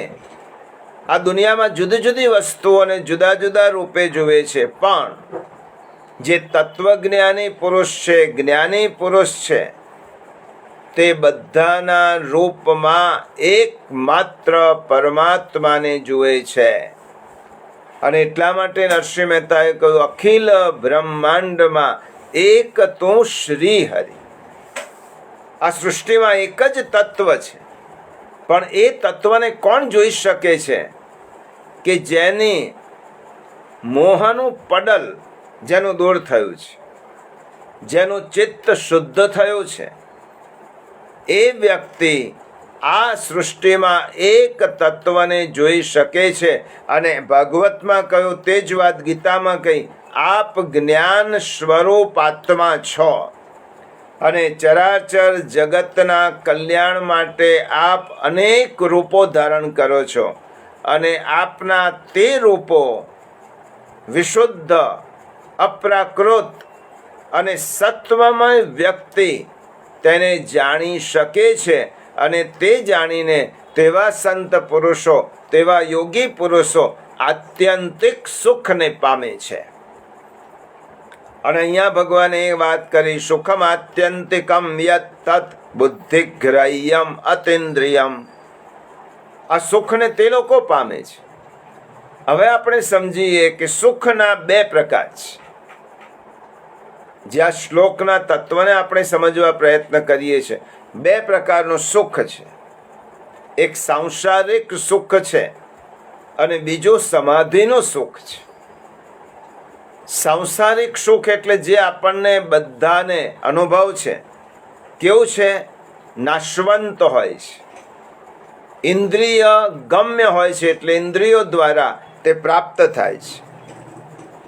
આ દુનિયામાં જુદી જુદી વસ્તુઓને જુદા જુદા રૂપે જુએ છે. પણ જે તત્વજ્ઞાની પુરુષ છે, જ્ઞાની પુરુષ છે, તે બધાના રૂપમાં એકમાત્ર પરમાત્માને જુએ છે. અને એટલા માટે નરસિંહ મહેતાએ કહ્યું, અખિલ બ્રહ્માંડમાં એક તું શ્રી હરિ. આ સૃષ્ટિમાં એક જ તત્વ છે, પણ એ તત્વને કોણ જોઈ શકે છે? કે જેની મોહનું પડલ જેનું દૂર થયું છે, જેનું ચિત્ત શુદ્ધ થયું છે, એ વ્યક્તિ આ સૃષ્ટિમાં એક તત્વને જોઈ શકે છે. અને ભાગવતમાં કહ્યું તે જ વાત ગીતામાં કહી, આપ જ્ઞાન સ્વરૂપ આત્મા છો અને ચરાચર જગતના કલ્યાણ માટે આપ અનેક રૂપો ધારણ કરો છો. અને આપના તે રૂપો વિશુદ્ધ, અપ્રાકૃત અને સત્વમય વ્યક્તિ તેને જાણી શકે છે. અને તે જાણીને તેવા સંત પુરુષો, તેવા યોગી પુરુષો આત્યંતિક સુખને પામે છે. અને અહીંયા ભગવાને એ વાત કરી, સુખમ આત્યંતિકમ યત તત બુદ્ધિગ્રાહ્યમ અતિન્દ્રિયમ. આ સુખને તે લોકો પામે છે. હવે આપણે સમજીએ કે સુખના 2 પ્રકાર છે. જે આ શ્લોકના તત્વને આપણે સમજવા પ્રયત્ન કરીએ છીએ. 2 પ્રકારનું સુખ છે. એક સાંસારિક સુખ છે અને બીજું સમાધિનું સુખ છે. સાંસારિક સુખ એટલે જે આપણને બધાને અનુભવ છે. કેવું છે? નાશવંત હોય છે. ઇન્દ્રિય ગમ્ય હોય છે, એટલે ઇન્દ્રિયો દ્વારા તે પ્રાપ્ત થાય છે.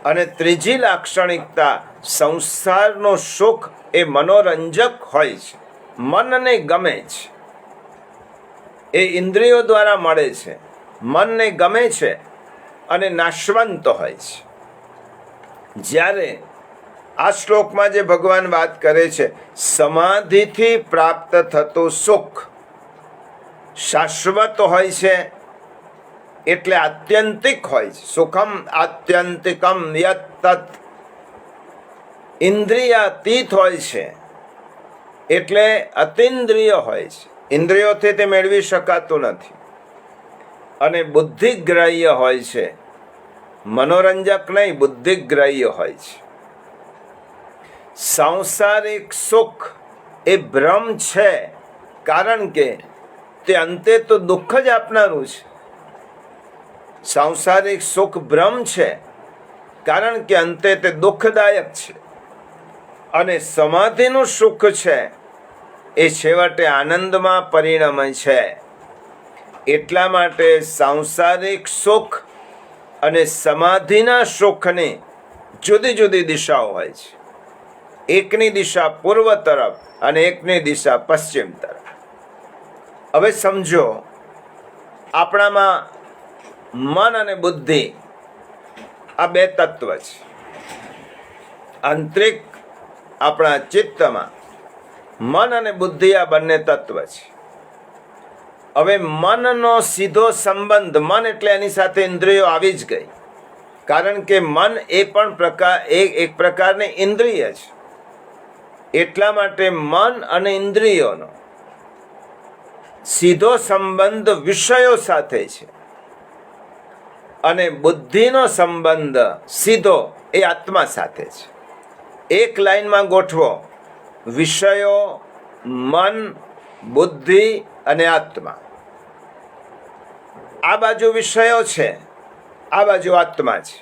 અને ત્રીજી લાક્ષણિકતા, સંસારનો સુખ એ મનોરંજક હોય છે, મનને ગમે છે, એ ઇન્દ્રિયો દ્વારા મળે છે, મનને ગમે છે અને નાશવંત હોય છે. જ્યારે આ શ્લોકમાં જે ભગવાન વાત કરે છે, સમાધિથી પ્રાપ્ત થતું સુખ શાશ્વત હોય છે, એટલે આત્યંતિક હોય છે. સુખમ આત્યંતિકમ યત તત, ઇન્દ્રિયાતીત હોય છે, એટલે અતિન્દ્રિય હોય છે, ઇન્દ્રિયોથી તે મેળવી શકાતું નથી. અને બુદ્ધિગ્રાહ્ય હોય છે, મનોરંજક નહીં, બુદ્ધિગ્રાહ્ય હોય છે. સાંસારિક સુખ એ ભ્રમ છે, કારણ કે તે અંતે તો દુઃખ જ આપનારું છે. સાંસારિક સુખ ભ્રમ છે, કારણ કે અંતે તે દુઃખદાયક છે. અને સમાધિનું સુખ છે એ છેવટે આનંદમાં પરિણમે છે. એટલા માટે સાંસારિક સુખ અને સમાધિના સુખની જુદી જુદી દિશાઓ હોય છે. એકની દિશા પૂર્વ તરફ અને એકની દિશા પશ્ચિમ તરફ. હવે સમજો, આપણામાં મન અને બુદ્ધિ આ બે તત્વ છે. આંતરિક આપણા ચિત્તમાં મન અને બુદ્ધિ આ બંને તત્વ છે. હવે મનનો સીધો સંબંધ, મન એટલે એની સાથે ઇન્દ્રિયો આવી જ ગઈ, કારણ કે મન એ પણ એક પ્રકારની ઇન્દ્રિય છે. એટલા માટે મન અને ઇન્દ્રિયોનો સીધો સંબંધ વિષયો સાથે છે, અને બુદ્ધિનો સંબંધ સીધો એ આત્મા સાથે છે. એક લાઈનમાં ગોઠવો, વિષયો, મન, બુદ્ધિ અને આત્મા. આ બાજુ વિષયો છે, આ બાજુ આત્મા છે.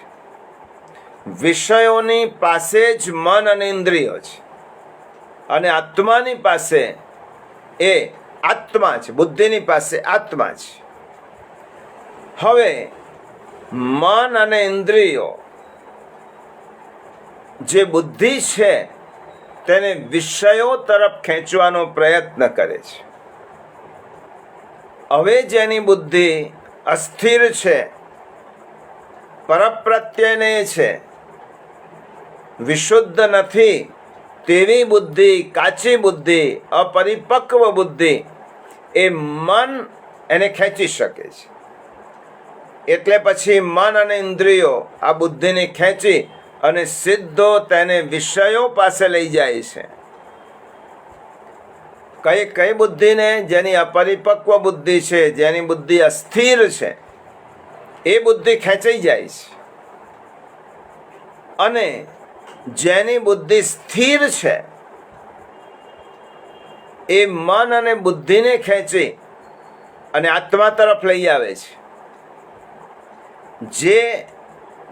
વિષયોની પાસે જ મન અને ઇન્દ્રિયો છે, અને આત્માની પાસે એ આત્મા છે, બુદ્ધિની પાસે આત્મા છે. હવે મન અને ઇન્દ્રિયો, જે બુદ્ધિ છે તેને વિષયો તરફ ખેંચવાનો પ્રયત્ન કરે છે. હવે જેની બુદ્ધિ અસ્થિર છે, પરપ્રત્યય છે, વિશુદ્ધ નથી, તેવી બુદ્ધિ, કાચી બુદ્ધિ, અપરિપક્વ બુદ્ધિ, એ મન એને ખેંચી શકે છે. એટલે પછી મન અને ઇન્દ્રિયો આ બુદ્ધિને ખેંચી અને સીધો તેને વિષયો પાસે લઈ જાય છે. કઈ બુદ્ધિને? જેની અપરિપક્વ બુદ્ધિ છે, જેની બુદ્ધિ અસ્થિર છે, એ બુદ્ધિ ખેંચાઈ જાય છે. અને જેની બુદ્ધિ સ્થિર છે, એ મન અને બુદ્ધિને ખેંચી અને આત્મા તરફ લઈ આવે છે. જે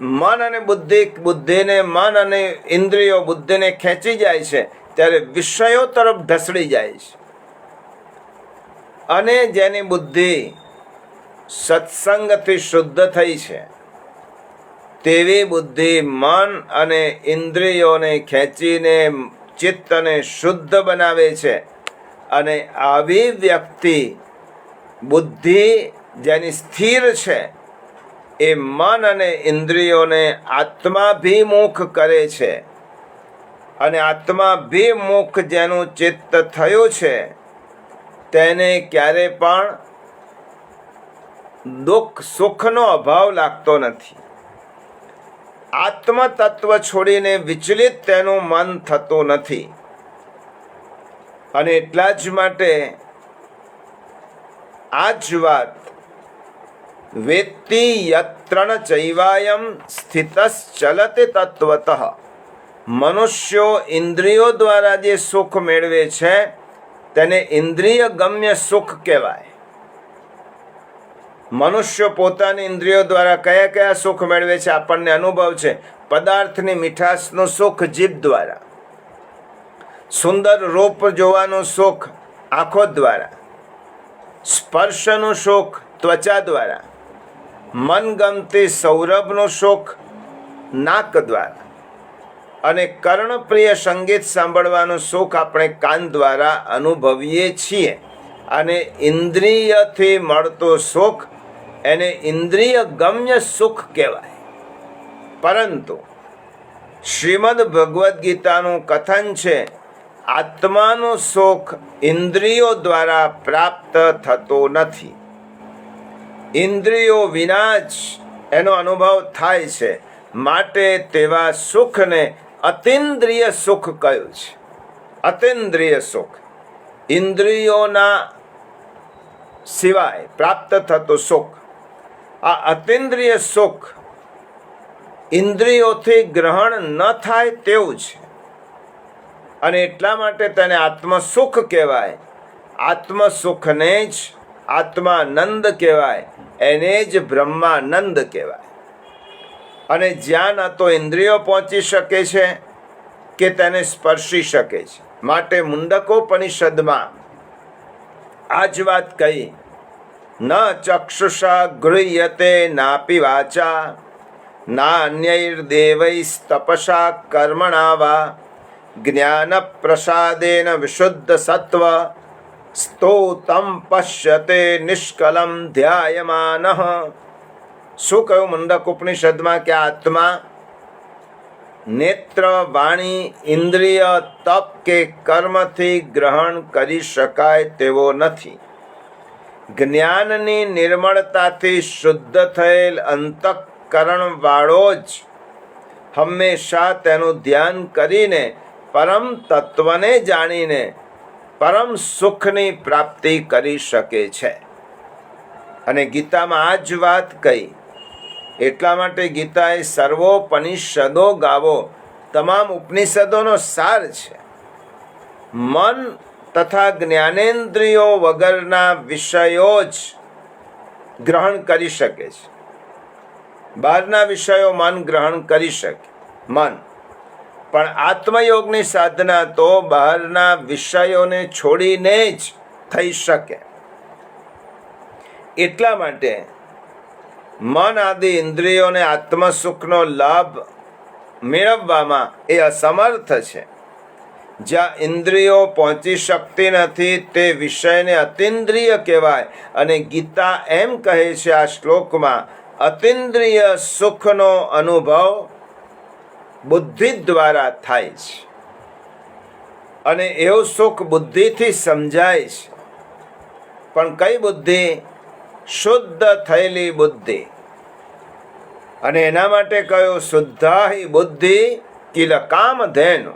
મન અને બુદ્ધિને, મન અને ઇન્દ્રિયો બુદ્ધિને ખેંચી જાય છે, ત્યારે વિષયો તરફ ઢસડી જાય છે. અને જેની બુદ્ધિ સત્સંગથી શુદ્ધ થઈ છે, તેવી બુદ્ધિ મન અને ઇન્દ્રિયોને ખેંચીને ચિત્તને શુદ્ધ બનાવે છે. અને આવી વ્યક્તિ, બુદ્ધિ જેની સ્થિર છે, એ મન અને ઇન્દ્રિયોને આત્માભિમુખ કરે છે. અને આત્માભિમુખ જેનું ચિત્ત થયું છે, તેને ક્યારે પણ દુઃખ, સુખનો અભાવ લાગતો નથી. આત્મ તત્વ છોડીને વિચલિત તેનું મન થતું નથી. અને એટલા જ માટે આ જ વાત વેત્તિ યત્રણ ચૈવાયમ સ્થિતશ્ચલતે તત્વતઃ, મનુષ્યો ઇન્દ્રિયો દ્વારા જે સુખ મેળવે છે તેને ઇન્દ્રિય ગમ્ય સુખ કહેવાય. મનુષ્યો પોતાની ઇન્દ્રિયો દ્વારા કયા કયા સુખ મેળવે છે આપણને અનુભવ છે. પદાર્થની મીઠાશનું સુખ જીભ દ્વારા, સુંદર રૂપ જોવાનું સુખ આંખો દ્વારા, સ્પર્શનો સુખ ત્વચા દ્વારા, મનગમતી સૌરભનો સુખ નાક દ્વારા અને કર્ણપ્રિય સંગીત સાંભળવાનું સુખ આપણે કાન દ્વારા અનુભવીએ છીએ. અને ઇન્દ્રિયથી મળતો સુખ એને ઇન્દ્રિય ગમ્ય સુખ કહેવાય. પરંતુ શ્રીમદ ભગવદ્ ગીતાનું કથન છે, આત્માનું સુખ ઇન્દ્રિયો દ્વારા પ્રાપ્ત થતો નથી. ઇન્દ્રિયો વિના જ એનો અનુભવ થાય છે. માટે તેવા સુખને અતિન્દ્રિય સુખ કહ્યું છે. અતિન્દ્રિય સુખ, ઇન્દ્રિયોના સિવાય પ્રાપ્ત થતો સુખ. આ અતિન્દ્રિય સુખ ઇન્દ્રિયોથી ગ્રહણ ન થાય તેવું છે. અને એટલા માટે તેને આત્મસુખ કહેવાય. આત્મસુખને જ આત્માનંદ કહેવાય, એને જ બ્રહ્માનંદ કહેવાય. અને જ્યાં ન તો ઇન્દ્રિયો પહોંચી શકે છે કે તેને સ્પર્શી શકે છે. માટે મુંડકોપનિષદમાં આ જ વાત કહી, ન ચક્ષુષા ગૃહ્યતે નાપી વાચા નાન્યૈર્દેવૈસ્તપસા કર્મણા વા જ્ઞાન પ્રસાદેન વિશુદ્ધ સત્વ સ્તોતમ પશ્યતે નિષ્કલમ ધ્યાયમાનઃ. શું કહ્યું મુંડક ઉપનિષદમાં કે આત્મા નેત્ર, વાણી, ઇન્દ્રિય, તપ કે કર્મથી ગ્રહણ કરી શકાય તેવો નથી. જ્ઞાનની નિર્મળતાથી શુદ્ધ થયેલ અંતઃકરણવાળો જ હંમેશા તેનું ધ્યાન કરીને પરમ તત્વને જાણીને પરમ સુખની પ્રાપ્તિ કરી શકે છે. અને ગીતામાં આ જ વાત કહી. એટલા માટે ગીતા એ સર્વોપનિષદો ગાવો તમામ ઉપનિષદોનો સાર છે. મન તથા જ્ઞાનેન્દ્રિયો વગરના વિષયો જ ગ્રહણ કરી શકે છે. બહારના વિષયો મન ગ્રહણ કરી શકે, મન. પણ આત્મયોગની સાધના તો બહારના વિષયોને છોડીને જ થઈ શકે. એટલા માટે મન આદિ ઇન્દ્રિયોને આત્મસુખનો લાભ મેળવવામાં એ અસમર્થ છે. જ્યાં ઇન્દ્રિયો પહોંચી શકતી નથી તે વિષયને અતિન્દ્રિય કહેવાય. અને ગીતા એમ કહે છે આ શ્લોકમાં, અતિન્દ્રિય સુખનો અનુભવ બુદ્ધિ દ્વારા થાય છે. અને એવું સુખ બુદ્ધિથી સમજાય છે. પણ કઈ બુદ્ધિ? શુદ્ધ થયેલી બુદ્ધિ. અને એના માટે કહ્યું, શુદ્ધાહિ બુદ્ધિ કિલ કામધેનુ.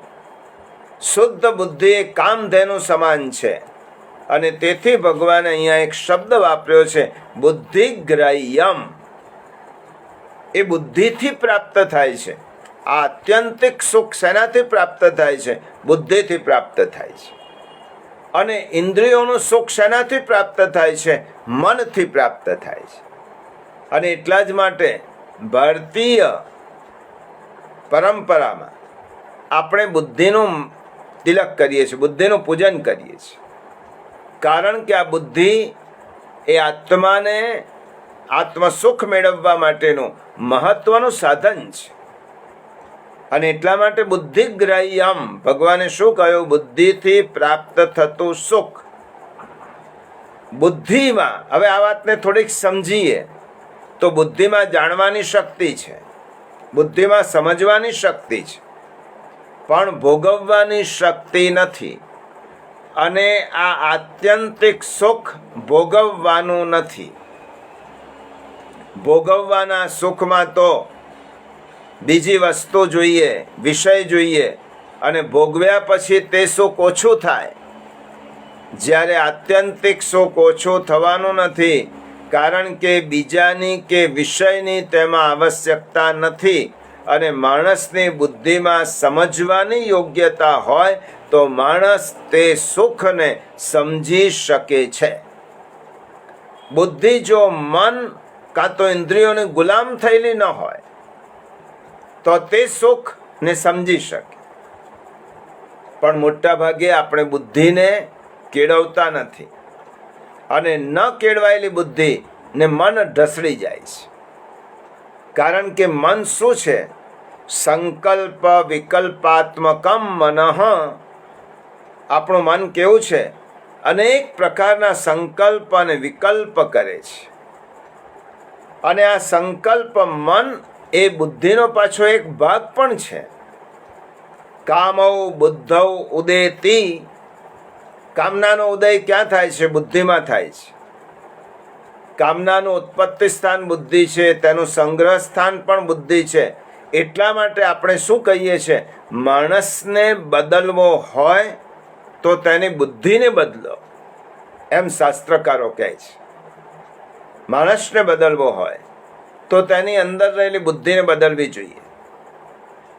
શુદ્ધ બુદ્ધિ એ કામધેનુ સમાન છે. અને તેથી ભગવાને અહીંયા એક શબ્દ વાપર્યો છે, બુદ્ધિગ્રાહ્યમ. એ બુદ્ધિથી પ્રાપ્ત થાય છે. આ આત્યંતિક સુખ શેનાથી પ્રાપ્ત થાય છે? બુદ્ધિથી પ્રાપ્ત થાય છે. અને ઇન્દ્રિયોનું સુખ શેનાથી પ્રાપ્ત થાય છે? મનથી પ્રાપ્ત થાય છે. અને એટલા જ માટે ભારતીય પરંપરામાં આપણે બુદ્ધિનું તિલક કરીએ છીએ, બુદ્ધિનું પૂજન કરીએ છીએ. કારણ કે આ બુદ્ધિ એ આત્માને આત્મસુખ મેળવવા માટેનું મહત્વનું સાધન છે. અને એટલા માટે બુદ્ધિગ્રાહ્યમ, ભગવાને શું કહ્યું? બુદ્ધિથી પ્રાપ્ત થતું સુખ. બુદ્ધિમાં, હવે આ વાતને થોડીક સમજીએ તો બુદ્ધિમાં જાણવાની શક્તિ છે, બુદ્ધિમાં સમજવાની શક્તિ છે, પણ ભોગવવાની શક્તિ નથી. અને આ આત્યંતિક સુખ ભોગવવાનું નથી. ભોગવવાના સુખમાં તો બીજી વસ્તુ જોઈએ, વિષય જોઈએ, અને ભોગવ્યા પછી તે સુખ ઓછું થાય. જ્યારે આત્યંતિક સુખ ઓછું થવાનું નથી, કારણ કે બીજાની કે વિષયની તેમાં આવશ્યકતા નથી. અને માણસની બુદ્ધિમાં સમજવાની યોગ્યતા હોય તો માણસ તે સુખને સમજી શકે છે. બુદ્ધિ જો મન કાં તો ઇન્દ્રિયોની ગુલામ થયેલી ન હોય તો તે સુખને સમજી શકે. પણ મોટા ભાગે આપણે બુદ્ધિને કેળવતા નથી. અને ન કેળવાયેલી બુદ્ધિને મન ઢસડી જાય છે. કારણ કે મન શું છે? સંકલ્પ વિકલ્પાત્મકમ મનઃ. આપણું મન કેવું છે? અનેક પ્રકારના સંકલ્પ અને વિકલ્પ કરે છે. અને આ સંકલ્પ મન એ બુદ્ધિનો પાછો એક ભાગ પણ છે. કામૌ બુદ્ધૌ ઉદેતિ. કામનાનો ઉદય ક્યાં થાય છે? બુદ્ધિમાં થાય છે. કામનાનું ઉત્પત્તિ સ્થાન બુદ્ધિ છે, તેનું સંગ્રહ સ્થાન પણ બુદ્ધિ છે. એટલા માટે આપણે શું કહીએ છીએ? માણસને બદલવો હોય તો તેની બુદ્ધિને બદલો, એમ શાસ્ત્રકારો કહે છે. માણસને બદલવો હોય તો તેની અંદર રહેલી બુદ્ધિને બદલવી જોઈએ.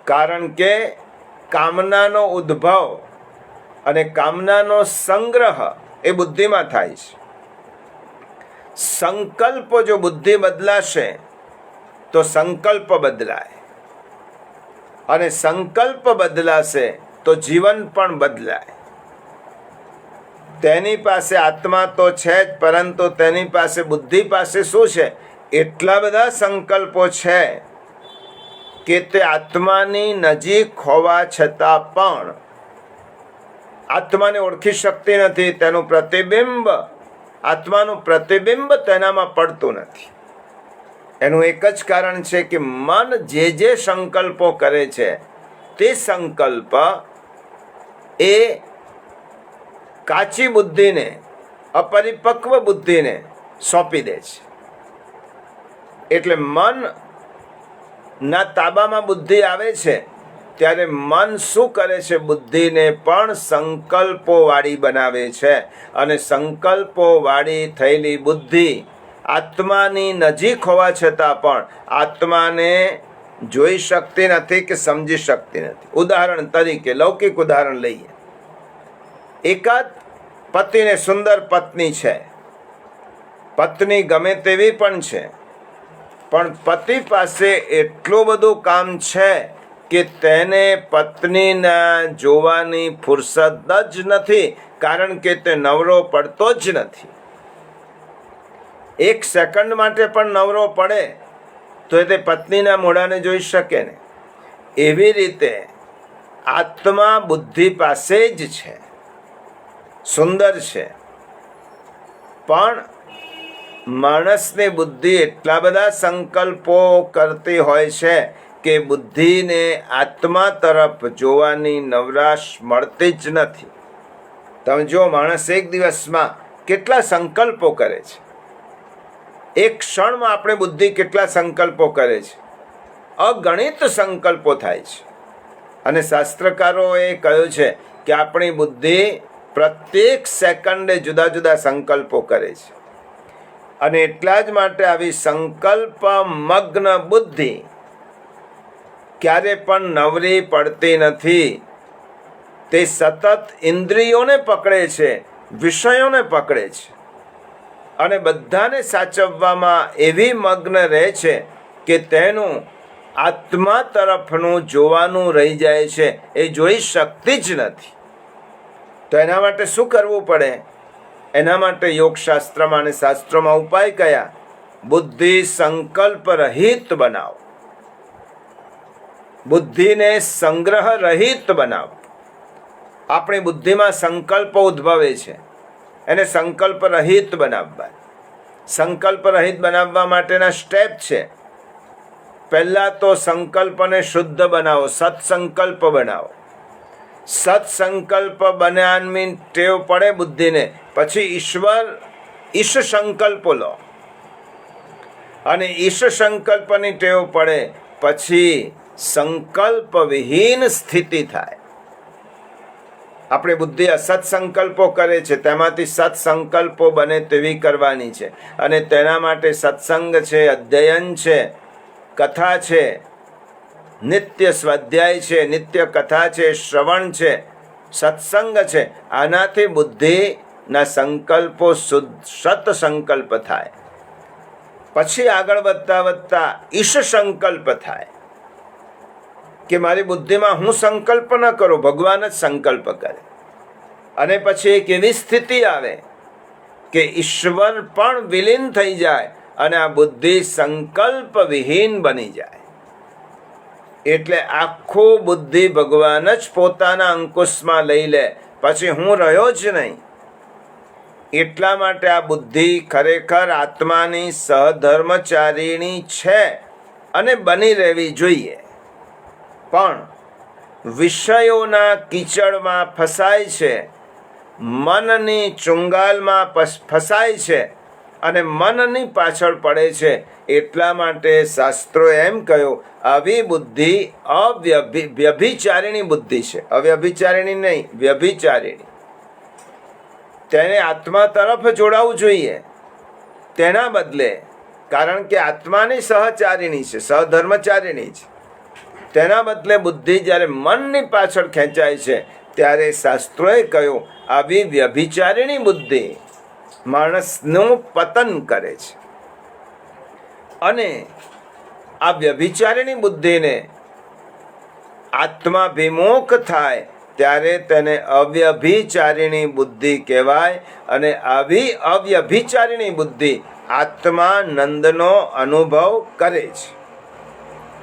કારણ કે કામનાનો ઉદ્ભવ અને કામનાનો સંગ્રહ એ બુદ્ધિમાં થાય છે. સંકલ્પો જો બુદ્ધિ બદલાશે તો સંકલ્પ બદલાય, અને સંકલ્પ બદલાશે તો જીવન પણ બદલાય. તેની પાસે આત્મા તો છે જ, પરંતુ તેની પાસે બુદ્ધિ પાસે શું છે? એટલા બધા સંકલ્પો છે કે તે આત્માની નજીક હોવા છતાં પણ આત્માને ઓળખી શકતી નથી. તેનું પ્રતિબિંબ, આત્માનું પ્રતિબિંબ તેનામાં પડતું નથી. એનું એક જ કારણ છે કે મન જે સંકલ્પો કરે છે તે સંકલ્પ એ કાચી બુદ્ધિને, અપરિપક્વ બુદ્ધિને સોંપી દે છે. એટલે મનના તાબામાં બુદ્ધિ આવે છે ત્યારે મન શું કરે છે? બુદ્ધિને પણ સંકલ્પોવાળી બનાવે છે. અને સંકલ્પોવાળી થયેલી બુદ્ધિ આત્માની નજીક હોવા છતાં પણ આત્માને જોઈ શકતી નથી કે સમજી શકતી નથી. ઉદાહરણ તરીકે લૌકિક ઉદાહરણ લઈએ. એકાદ પતિને સુંદર પત્ની છે, પત્ની ગમે તેવી પણ છે, પણ પતિ પાસે એટલું બધું કામ છે કે તેને પત્નીના જોવાની ફુરસદ જ નથી, કારણ કે તે નવરો પડતો જ નથી. એક સેકન્ડ માટે પણ નવરો પડે તો તે પત્નીના મોઢાને જોઈ શકે ને. એવી રીતે આત્મા બુદ્ધિ પાસે જ છે, સુંદર છે, પણ માણસની બુદ્ધિ એટલા બધા સંકલ્પો કરતી હોય છે કે બુદ્ધિને આત્મા તરફ જોવાની નવરાશ મળતી જ નથી. તમે જો, માણસ એક દિવસમાં કેટલા સંકલ્પો કરે છે. એક ક્ષણમાં આપણે બુદ્ધિ કેટલા સંકલ્પો કરે છે? અગણિત સંકલ્પો થાય છે. અને શાસ્ત્રકારોએ કહ્યું છે કે આપણી બુદ્ધિ પ્રત્યેક સેકન્ડે જુદા જુદા સંકલ્પો કરે છે. અને એટલા જ માટે આવી સંકલ્પ મગ્ન બુદ્ધિ ક્યારે પણ નવરી પડતી નથી. તે સતત ઇન્દ્રિયોને પકડે છે, વિષયોને પકડે છે, અને બધાને સાચવવામાં એવી મગ્ન રહે છે કે તેનું આત્મા તરફનું જોવાનું રહી જાય છે, એ જોઈ શકતી જ નથી. તો એના માટે શું કરવું પડે? એના માટે યોગશાસ્ત્રમાં અને શાસ્ત્રોમાં ઉપાય કયા? બુદ્ધિ સંકલ્પ રહિત બનાવો, બુદ્ધિને સંગ્રહ રહિત બનાવો. આપણી બુદ્ધિમાં સંકલ્પો ઉદ્ભવે છે, એને સંકલ્પ રહિત બનાવવા. સંકલ્પ રહિત બનાવવા માટેના સ્ટેપ છે. પહેલા તો સંકલ્પને શુદ્ધ બનાવો, સત્સંકલ્પ બનાવો. સત્સંકલ્પ બનાવવાની ટેવ પડે બુદ્ધિને, પછી ઈશ સંકલ્પ લો, અને ઈશ સંકલ્પની ટેવ પડે પછી સંકલ્પ વિહીન સ્થિતિ થાય. આપણી બુદ્ધિ અસત સંકલ્પો કરે છે, તેમાંથી સત્સંકલ્પો બને તેવી કરવાની છે. અને તેના માટે સત્સંગ છે, અધ્યયન છે, કથા છે, નિત્ય સ્વાધ્યાય છે, નિત્ય કથા છે, શ્રવણ છે, સત્સંગ છે. આનાથી બુદ્ધિના સંકલ્પો સત સંકલ્પ થાય. પછી આગળ વધતા વધતા ઈશ સંકલ્પ થાય કે મારી બુદ્ધિમાં હું સંકલ્પ ન કરું, ભગવાન જ સંકલ્પ કરે. અને પછી એક એવી સ્થિતિ આવે કે ઈશ્વર પણ વિલીન થઈ જાય અને આ બુદ્ધિ સંકલ્પ વિહીન બની જાય. એટલે આખું બુદ્ધિ ભગવાન જ પોતાના અંકુશમાં લઈ લે, પછી હું રહ્યો જ નહીં. એટલા માટે આ બુદ્ધિ ખરેખર આત્માની સહધર્મચારીણી છે અને બની રહેવી જોઈએ. પણ વિષયોના કીચડમાં ફસાય છે, મનની ચુંગાલમાં ફસાય છે અને મનની પાછળ પડે છે. એટલા માટે શાસ્ત્રો એમ કહ્યું, આવી બુદ્ધિ વ્યભિચારિણી બુદ્ધિ છે. અવ્યભિચારિણી નહીં, વ્યભિચારિણી. તેને આત્મા તરફ જોડાવવું જોઈએ. તેના બદલે, કારણ કે આત્માની સહચારિણી છે, સહધર્મચારિણી છે, તેના બદલે બુદ્ધિ જ્યારે મનની પાછળ ખેંચાય છે ત્યારે શાસ્ત્રોએ કહ્યું, આવી વ્યભિચારિણી બુદ્ધિ માણસનું પતન કરે છે. અને આ વ્યભિચારિણી બુદ્ધિને આત્માભિમુખ થાય ત્યારે તેને અવ્યભિચારિણી બુદ્ધિ કહેવાય. અને આવી અવ્યભિચારિણી બુદ્ધિ આત્માનંદનો અનુભવ કરે છે.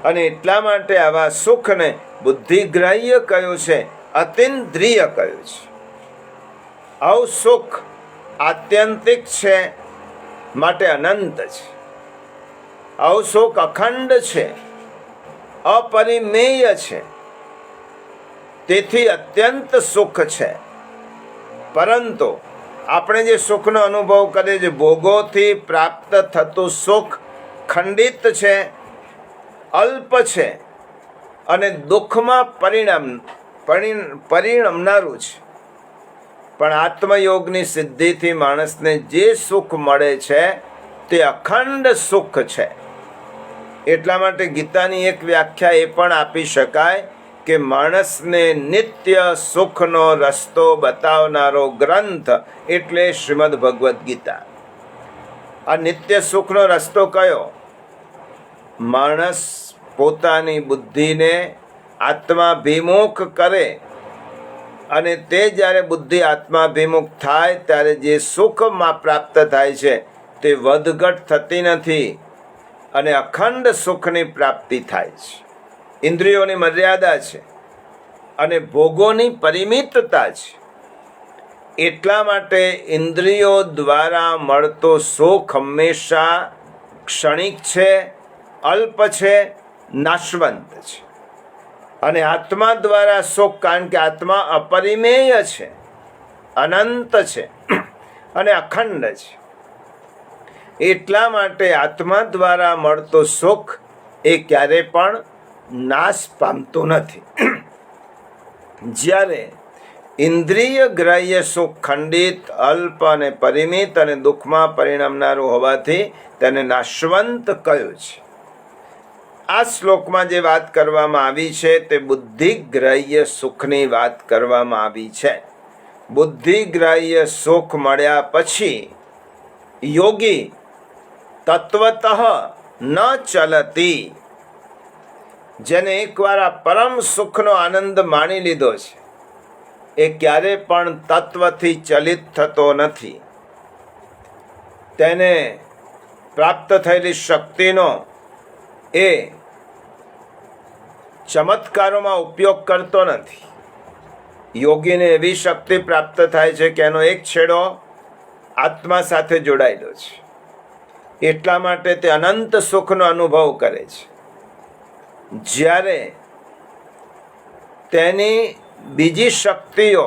અને એટલા માટે આવા સુખને બુદ્ધિગ્રાહ્ય કહ્યું છે, અતિન્દ્રિય કહ્યું છે. આવું સુખ આત્યંતિક છે, માટે અનંત છે. આવું સુખ અખંડ છે, અપરિમેય છે, તેથી અત્યંત સુખ છે. પરંતુ આપણે જે સુખનો અનુભવ કરીએ છીએ, ભોગોથી પ્રાપ્ત થતું સુખ ખંડિત છે, અલ્પ છે અને દુઃખમાં પરિણમનારું છે. પણ આત્મયોગની સિદ્ધિથી માણસને જે સુખ મળે છે તે અખંડ સુખ છે. એટલા માટે ગીતાની એક વ્યાખ્યા એ પણ આપી શકાય કે માણસને નિત્ય સુખનો રસ્તો બતાવનારો ગ્રંથ એટલે શ્રીમદ ભગવદ્ ગીતા. આ નિત્ય સુખનો રસ્તો કયો? માણસ પોતાની બુદ્ધિને આત્માભિમુખ કરે અને તે જ્યારે બુદ્ધિ આત્માભિમુખ થાય ત્યારે જે સુખમાં પ્રાપ્ત થાય છે તે વધઘટ થતી નથી અને અખંડ સુખની પ્રાપ્તિ થાય છે. ઇન્દ્રિયોની મર્યાદા છે અને ભોગોની પરિમિતતા છે. એટલા માટે ઇન્દ્રિયો દ્વારા મળતો સુખ હંમેશા ક્ષણિક છે, અલ્પ છે, નાશવંત છે. અને આત્મા દ્વારા સુખ, કારણ કે આત્મા અપરિમેય છે, અનંત છે અને અખંડ છે. એટલા માટે આત્મા દ્વારા મળતો સુખ એ ક્યારે પણ નાશ પામતું નથી. જ્યારે ઇન્દ્રિય ગ્રાહ્ય સુખ ખંડિત, અલ્પ અને પરિમિત અને દુઃખમાં પરિણમનારું હોવાથી તેને નાશવંત કહ્યું છે. આ શ્લોકમાં જે વાત કરવામાં આવી છે તે બુદ્ધિગ્રાહ્ય સુખની વાત કરવામાં આવી છે. બુદ્ધિગ્રાહ્ય સુખ મળ્યા પછી યોગી તત્વતઃ ન ચલતી, જેને એકવાર આ પરમ સુખનો આનંદ માણી લીધો છે એ ક્યારે પણ તત્વથી ચલિત થતો નથી. તેને પ્રાપ્ત થયેલી શક્તિનો એ ચમત્કારોમાં ઉપયોગ કરતો નથી. યોગીને એવી શક્તિ પ્રાપ્ત થાય છે કે એનો એક છેડો આત્મા સાથે જોડાયેલો છે. એટલા માટે તે અનંત સુખનો અનુભવ કરે છે. જ્યારે તેની બીજી શક્તિઓ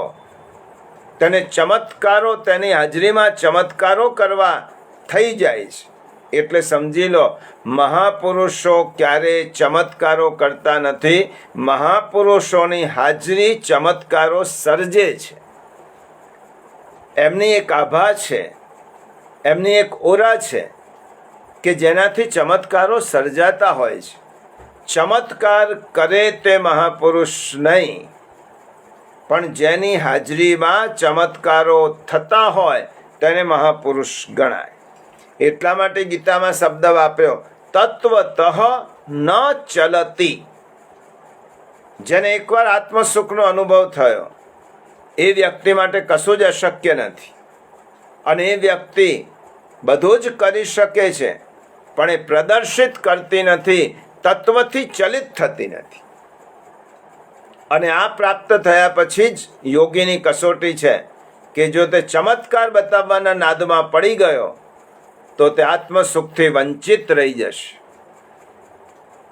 તેને ચમત્કારો, તેની હાજરીમાં ચમત્કારો કરવા થઈ જાય છે. એટલે સમજી લો, મહાપુરુષો ક્યારે ચમત્કારો કરતા નથી. મહાપુરુષોની હાજરી ચમત્કારો સર્જે છે. એમની એક આભા છે, એમની એક ઓરા છે કે જેનાથી ચમત્કારો સર્જાતા હોય છે. ચમત્કાર કરે તે મહાપુરુષ નહીં, પણ જેની હાજરીમાં ચમત્કારો થતા હોય તેને મહાપુરુષ ગણાય. એટલા માટે ગીતામાં શબ્દ વાપર્યો, તત્વતઃ ન ચલતી. જેને એકવાર આત્મસુખનો અનુભવ થયો એ વ્યક્તિ માટે કશું જ અશક્ય નથી. અને એ વ્યક્તિ બધું જ કરી શકે છે, પણ એ પ્રદર્શિત કરતી નથી, તત્વથી ચલિત થતી નથી. અને આ પ્રાપ્ત થયા પછી જ યોગીની કસોટી છે કે જો તે ચમત્કાર બતાવવાના નાદમાં પડી ગયો તો તે આત્મસુખથી વંચિત રહી જશે.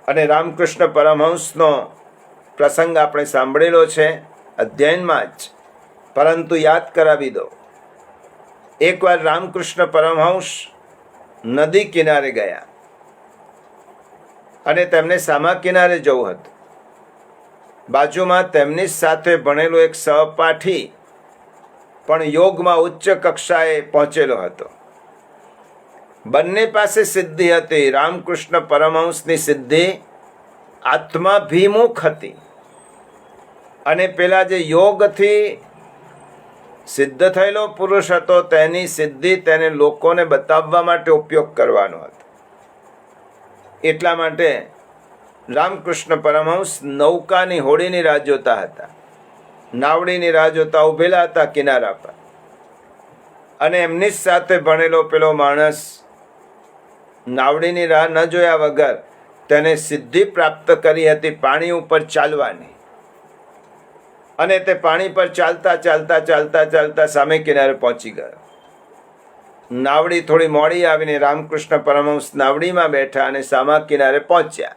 અને રામકૃષ્ણ પરમહંસનો પ્રસંગ આપણે સાંભળેલો છે અધ્યયનમાં જ, પરંતુ યાદ કરાવી દો. એકવાર રામકૃષ્ણ પરમહંસ નદી કિનારે ગયા અને તેમને સામા કિનારે જવું હતું. બાજુમાં તેમની સાથે ભણેલો એક સહપાઠી પણ યોગમાં ઉચ્ચ કક્ષાએ પહોંચેલો હતો. બંને પાસે સિદ્ધિ હતી. રામકૃષ્ણ પરમહંસની સિદ્ધિ આત્માભિમુખ હતી અને પેલા જે યોગથી સિદ્ધ થયેલો પુરુષ હતો તેની સિદ્ધિ તેને લોકોને બતાવવા માટે ઉપયોગ કરવાનો હતો. એટલા માટે રામકૃષ્ણ પરમહંસ નૌકાની હોડીની રાહ જોતા હતા, નાવડીની રાહ જોતા ઉભેલા હતા કિનારા પર. અને એમની જ સાથે ભણેલો પેલો માણસ નાવડીની રાહ ન જોયા વગર તેને સિદ્ધિ પ્રાપ્ત કરી હતી પાણી ઉપર ચાલવાની. અને તે પાણી પર ચાલતા ચાલતા ચાલતા ચાલતા સામે કિનારે પહોંચી ગયો. નાવડી થોડી મોડી આવીને રામકૃષ્ણ પરમહંસ નાવડીમાં બેઠા અને સામા કિનારે પહોંચ્યા.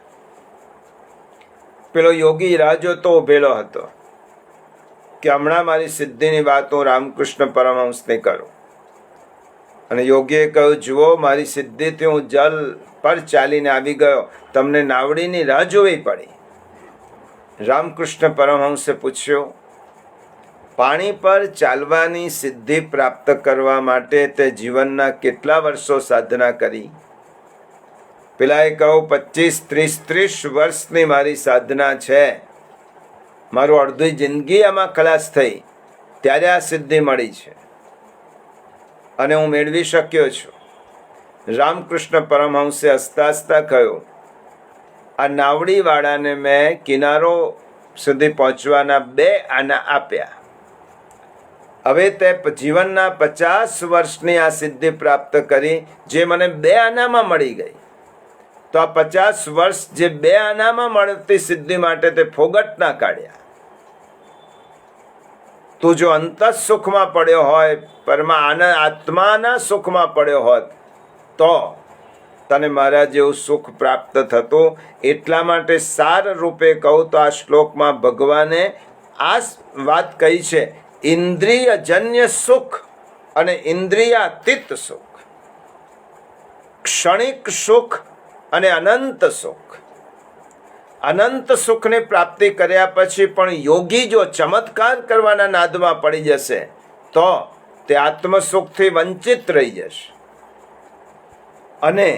પેલો યોગી રાહ જોતો ઉભેલો હતો કે હમણાં મારી સિદ્ધિની વાત હું રામકૃષ્ણ પરમહંસને કરું. અને યોગીએ કહ્યું, જુઓ, મારી સિદ્ધિથી હું જલ પર ચાલીને આવી ગયો, તમને નાવડીની રાહ જોવી પડી. રામકૃષ્ણ પરમહંસે પૂછ્યું, પાણી પર ચાલવાની સિદ્ધિ પ્રાપ્ત કરવા માટે તે જીવનના કેટલા વર્ષો સાધના કરી? પેલાએ કહ્યું, 25, 30 વર્ષની મારી સાધના છે. મારું અડધી જિંદગી આમાં ખલાસ થઈ ત્યારે આ સિદ્ધિ મળી છે અને હું મેળવી શક્યો છું. રામકૃષ્ણ પરમહંસે હસતા હસતા કહ્યું, આ નાવડીવાળાને મેં કિનારો સુધી પહોંચવાના 2 આના આપ્યા. હવે તે જીવનના 50 વર્ષની આ સિદ્ધિ પ્રાપ્ત કરી જે મને 2 આનામાં મળી ગઈ. તો આ 50 વર્ષ જે 2 આનામાં મળતી સિદ્ધિ માટે તે ફોગટ ના કાઢ્યા. તું જો અંતઃ સુખમાં પડ્યો હોય, આત્માના સુખમાં પડ્યો હોત તો તને મારા જેવું સુખ પ્રાપ્ત થતું. એટલા માટે સાર રૂપે કહું તો આ શ્લોકમાં ભગવાને આ વાત કહી છે, ઇન્દ્રિયજન્ય સુખ અને ઇન્દ્રિયાતીત સુખ, ક્ષણિક સુખ અને અનંત સુખ. અનંત સુખની પ્રાપ્તિ કર્યા પછી પણ યોગી જો ચમત્કાર કરવાના નાદમાં પડી જશે તો તે આત્મસુખથી વંચિત રહી જશે. અને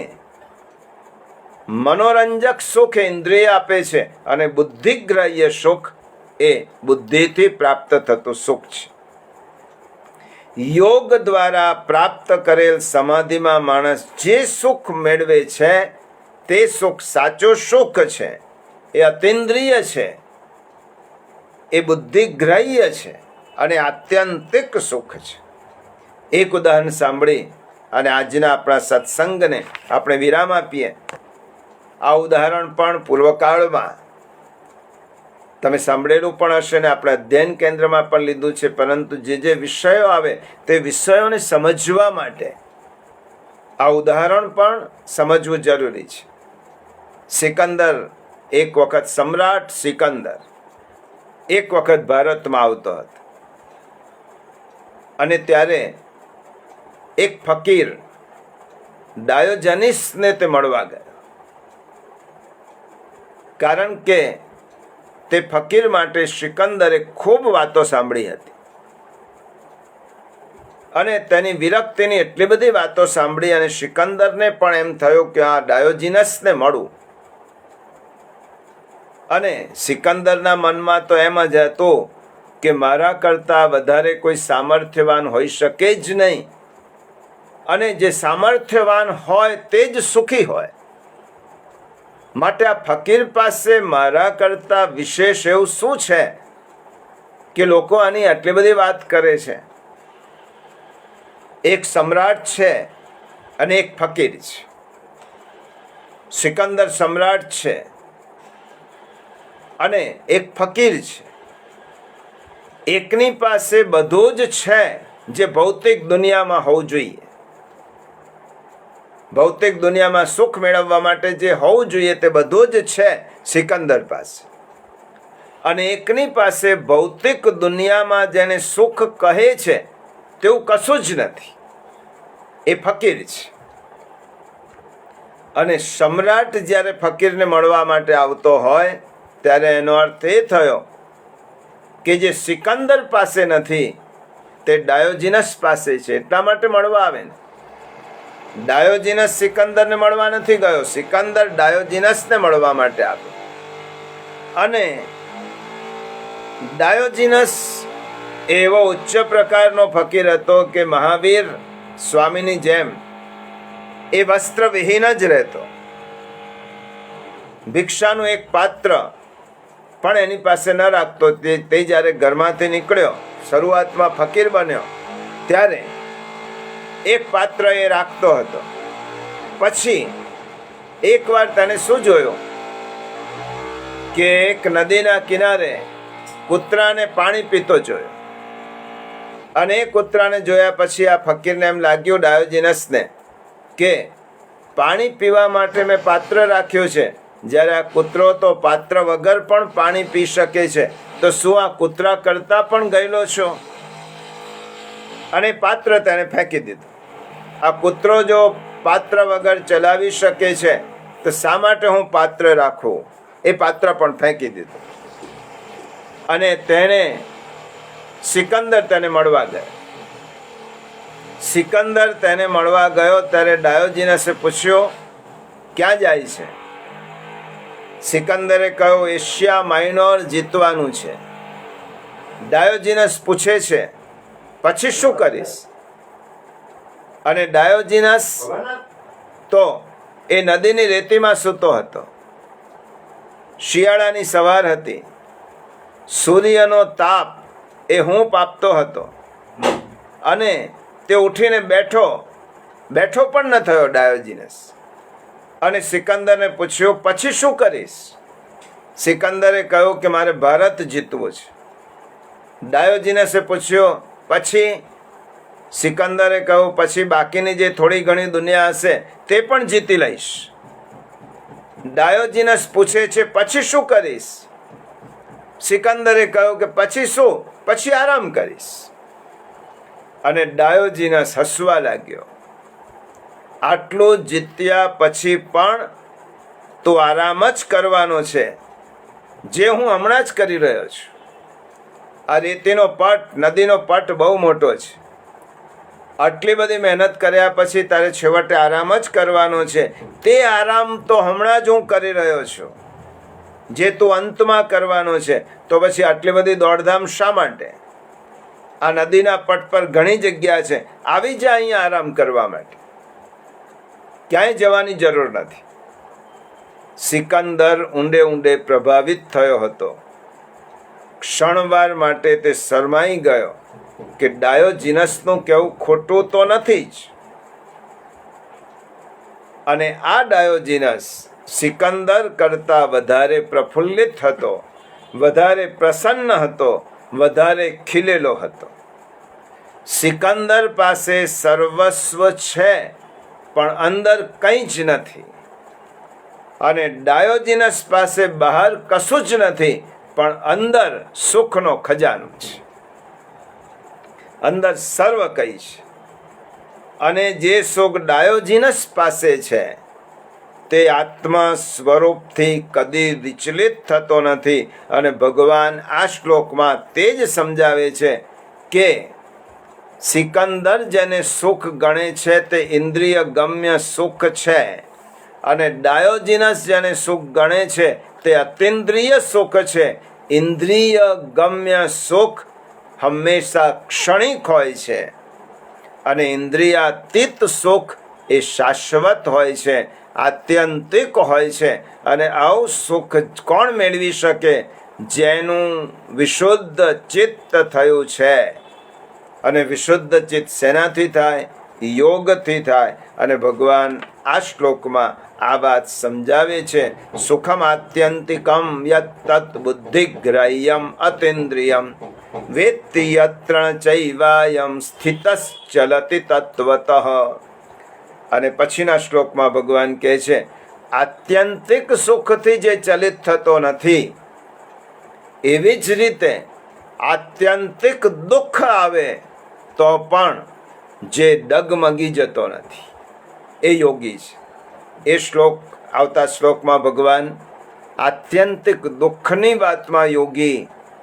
મનોરંજક સુખ ઇન્દ્રિય આપે છે અને બુદ્ધિગ્રાહ્ય સુખ એ બુદ્ધિથી પ્રાપ્ત થતું સુખ છે. યોગ દ્વારા પ્રાપ્ત કરેલ સમાધિમાં માણસ જે સુખ મેળવે છે તે સુખ સાચું સુખ છે, એ અતિન્દ્રિય છે, એ બુદ્ધિગ્રાહ્ય છે અને આત્યંતિક સુખ છે. એક ઉદાહરણ સાંભળી અને આજના આપણા સત્સંગને આપણે વિરામ આપીએ. આ ઉદાહરણ પણ પૂર્વકાળમાં તમે સાંભળેલું પણ હશે ને આપણે અધ્યયન કેન્દ્રમાં પણ લીધું છે, પરંતુ જે વિષયો આવે તે વિષયોને સમજવા માટે આ ઉદાહરણ પણ સમજવું જરૂરી છે. સિકંદર, એક વખત સમ્રાટ સિકંદર એક વખત ભારતમાં આવતો હતો અને ત્યારે એક ફકીર ડાયોજનિસને તે મળવા ગયો. કારણ કે તે ફકીર માટે સિકંદરે ખૂબ વાતો સાંભળી હતી અને તેની વિરક્તિની એટલી બધી વાતો સાંભળી અને સિકંદરને પણ એમ થયું કે આ ડાયોજિનસને મળું. અને સિકંદરના મનમાં તો એમ જ હતું કે મારા કરતાં વધારે કોઈ સામર્થ્યવાન હોઈ શકે જ નહીં અને જે સામર્થ્યવાન હોય તે જ સુખી હોય. માટે આ ફકીર પાસે મારા કરતાં વિશેષ એવું શું છે કે લોકો આની આટલી બધી વાત કરે છે? એક સમ્રાટ છે અને એક ફકીર છે. સિકંદર સમ્રાટ છે અને એક ફકીર છે. એકની પાસે બધું જ છે જે ભૌતિક દુનિયામાં હોવું જોઈએ. ભૌતિક દુનિયામાં સુખ મેળવવા માટે જે હોવું જોઈએ તે બધું જ છે સિકંદર પાસે. અને એકની પાસે ભૌતિક દુનિયામાં જેને સુખ કહે છે તેવું કશું જ નથી, એ ફકીર છે. અને સમ્રાટ જ્યારે ફકીરને મળવા માટે આવતો હોય ત્યારે એનો અર્થ એ થયો કે જે સિકંદર પાસે નથી તે ડાયોજિનસ પાસે છે, એટલા માટે મળવા આવે ને. ડાયોજિનસ સિકંદરને મળવા નથી ગયો, સિકંદર ડાયોજિનસને મળવા માટે આવ્યો. અને ડાયોજિનસ એવો ઉચ્ચ પ્રકારનો ફકીર હતો કે મહાવીર સ્વામીની જેમ એ વસ્ત્રવિહીન જ રહેતો. ભિક્ષાનું એક પાત્ર પણ એની પાસે ન રાખતો. તે જ્યારે ઘરમાંથી નીકળ્યો, શરૂઆતમાં ફકીર બન્યો, ત્યારે એક પાત્ર એ રાખતો હતો. પછી એકવાર તેને શું જોયું કે એક નદીના કિનારે કૂતરાને પાણી પીતો જોયો. અને એ કૂતરાને જોયા પછી આ ફકીરને એમ લાગ્યું, ડાયોજિનસને, કે પાણી પીવા માટે મેં પાત્ર રાખ્યું છે, જ્યારે આ કૂતરો તો પાત્ર વગર પણ પાણી પી શકે છે, તો શું આ કૂતરા કરતા પણ ગયેલો છો? અને પાત્ર તેને ફેંકી દીધું. આ કૂતરો જો પાત્ર વગર ચલાવી શકે છે તો શા માટે હું પાત્ર રાખું? એ પાત્ર પણ ફેંકી દીધું. અને તેણે સિકંદર તેને મળવા ગયો. સિકંદર તેને મળવા ગયો ત્યારે ડાયોજિનસે પૂછ્યો, ક્યાં જાય છે? સિકંદરે કહ્યું, એશિયા માઇનોર જીતવાનું છે. ડાયોજિનસ પૂછે છે, પછી શું કરીશ? અને ડાયોજિનસ તો એ નદીની રેતીમાં સૂતો હતો. શિયાળાની સવાર હતી. સૂર્યનો તાપ એ હૂંફ આપતો હતો. અને તે ઉઠીને બેઠો પણ ન થયો ડાયોજિનસ. અને સિકંદરને પૂછ્યું, પછી શું કરીશ? સિકંદરે કહ્યું કે મારે ભારત જીતવું છે. ડાયોજિનસે પૂછ્યો, પછી? સિકંદરે કહ્યું, પછી બાકીની જે થોડી ઘણી દુનિયા હશે તે પણ જીતી લઈશ. ડાયોજિનસ પૂછે છે, પછી શું કરીશ? સિકંદરે કહ્યું કે પછી શું? પછી આરામ કરીશ. અને ડાયોજિનસ હસવા લાગ્યો. આટલું જીત્યા પછી પણ તું આરામ જ કરવાનો છે, જે હું હમણાં જ કરી રહ્યો છું. આ રેતીનો પટ, નદીનો પટ બહુ મોટો છે. આટલી બધી મહેનત કર્યા પછી તારે છેવટે આરામ જ કરવાનો છે. તે આરામ તો હમણાં જ હું કરી રહ્યો છું, જે તું અંતમાં કરવાનો છે. તો પછી આટલી બધી દોડધામ શા માટે? આ નદીના પટ પર ઘણી જગ્યા છે, આવી જા અહીંયા આરામ કરવા માટે, ક્યાંય જવાની જરૂર નથી. સિકંદર ઊંડે ઊંડે પ્રભાવિત થયો હતો. ક્ષણવાર માટે તે શરમાઈ ગયો કે ડાયોજિનસનું કહેવું ખોટું તો નથી જ. અને આ ડાયોજિનસ સિકંદર કરતા વધારે પ્રફુલ્લિત હતો, વધારે પ્રસન્ન હતો, વધારે ખીલેલો હતો. સિકંદર પાસે સર્વસ્વ છે પણ અંદર કંઈ જ નથી. અને ડાયોજિનસ પાસે બહાર કશું જ નથી પણ અંદર સુખનો ખજાનો છે, અંદર સર્વ કંઈ છે. અને જે સુખ ડાયોજિનસ પાસે છે તે આત્મા સ્વરૂપથી કદી વિચલિત થતો નથી. અને ભગવાન આ શ્લોકમાં તે જ સમજાવે છે કે સિકંદર જેને સુખ ગણે છે તે ઇન્દ્રિય ગમ્ય સુખ છે, અને ડાયોજિનસ જેને સુખ ગણે છે તે અતિન્દ્રિય સુખ છે. ઇન્દ્રિય ગમ્ય સુખ હંમેશા ક્ષણિક હોય છે અને ઇન્દ્રિયાતીત સુખ એ શાશ્વત હોય છે, આત્યંતિક હોય છે. અને આવું સુખ કોણ મેળવી શકે? જેનું વિશુદ્ધ ચિત્ત થયું છે, અને વિશુદ્ધ ચિત્ત શેનાથી થાય? યોગથી થાય. અને ભગવાન આ શ્લોકમાં આ વાત સમજાવે છે. સુખમ આત્યંતિકમ યત તત બુદ્ધિગ્રાહ્યમ અતિન્દ્રિયમ વેત્તિ યત્ર ચૈવાયમ સ્થિતશ્ચલતિ તત્વતઃ. અને પછીના શ્લોકમાં ભગવાન કહે છે આત્યંતિક સુખથી જે ચલિત થતો નથી, એવી જ રીતે આત્યંતિક દુઃખ આવે તો પણ જે ડગમગી જતો નથી, એ યોગી છે. એ શ્લોક આવતા શ્લોકમાં ભગવાન આત્યંતિક દુઃખની વાતમાં યોગી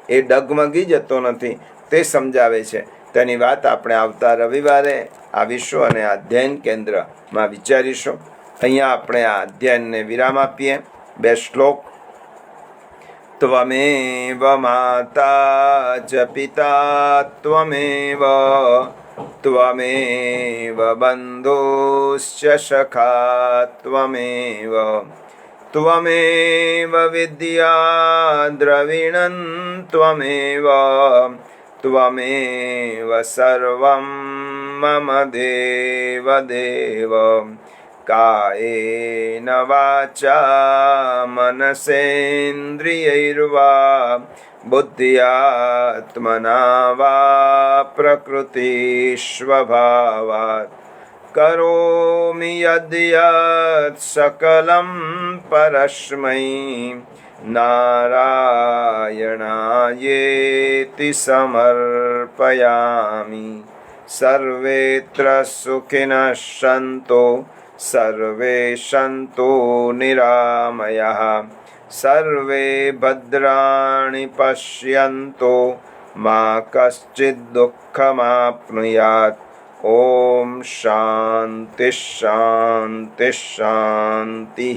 એ ડગમગી જતો નથી તે સમજાવે છે. તેની વાત આપણે આવતા રવિવારે આવીશું અને આ અધ્યયન કેન્દ્રમાં વિચારીશું. અહીંયા આપણે આ અધ્યયનને વિરામ આપીએ. 2 શ્લોક. ત્વમેવ માતા ચ પિતા ત્વમેવ ત્વમેવ બંધુશ્ચ સખા ત્વમેવ ત્વમેવ વિદ્યા દ્રવિણં ત્વમેવ ત્વમેવ સર્વં મમ દેવ દેવ કાયેન વાચા મનસેન્દ્રિયૈર્વા બુદ્ધ્યાત્મના વા પ્રકૃતિસ્વભાવાत् કરોમિ યદ્યत् સકલં પરસ્મૈ નારાયણાયેતિ સમર્પયામિ. સર્વેત્ર સુખિનઃ સન્તો સર્વે સન્તો નિરામયઃ સર્વે ભદ્રાણિ પશ્યન્તો મા કશ્ચિદ દુઃખમાપ્નુયાત. ઓમ શાંતિ શાંતિ શાંતિ.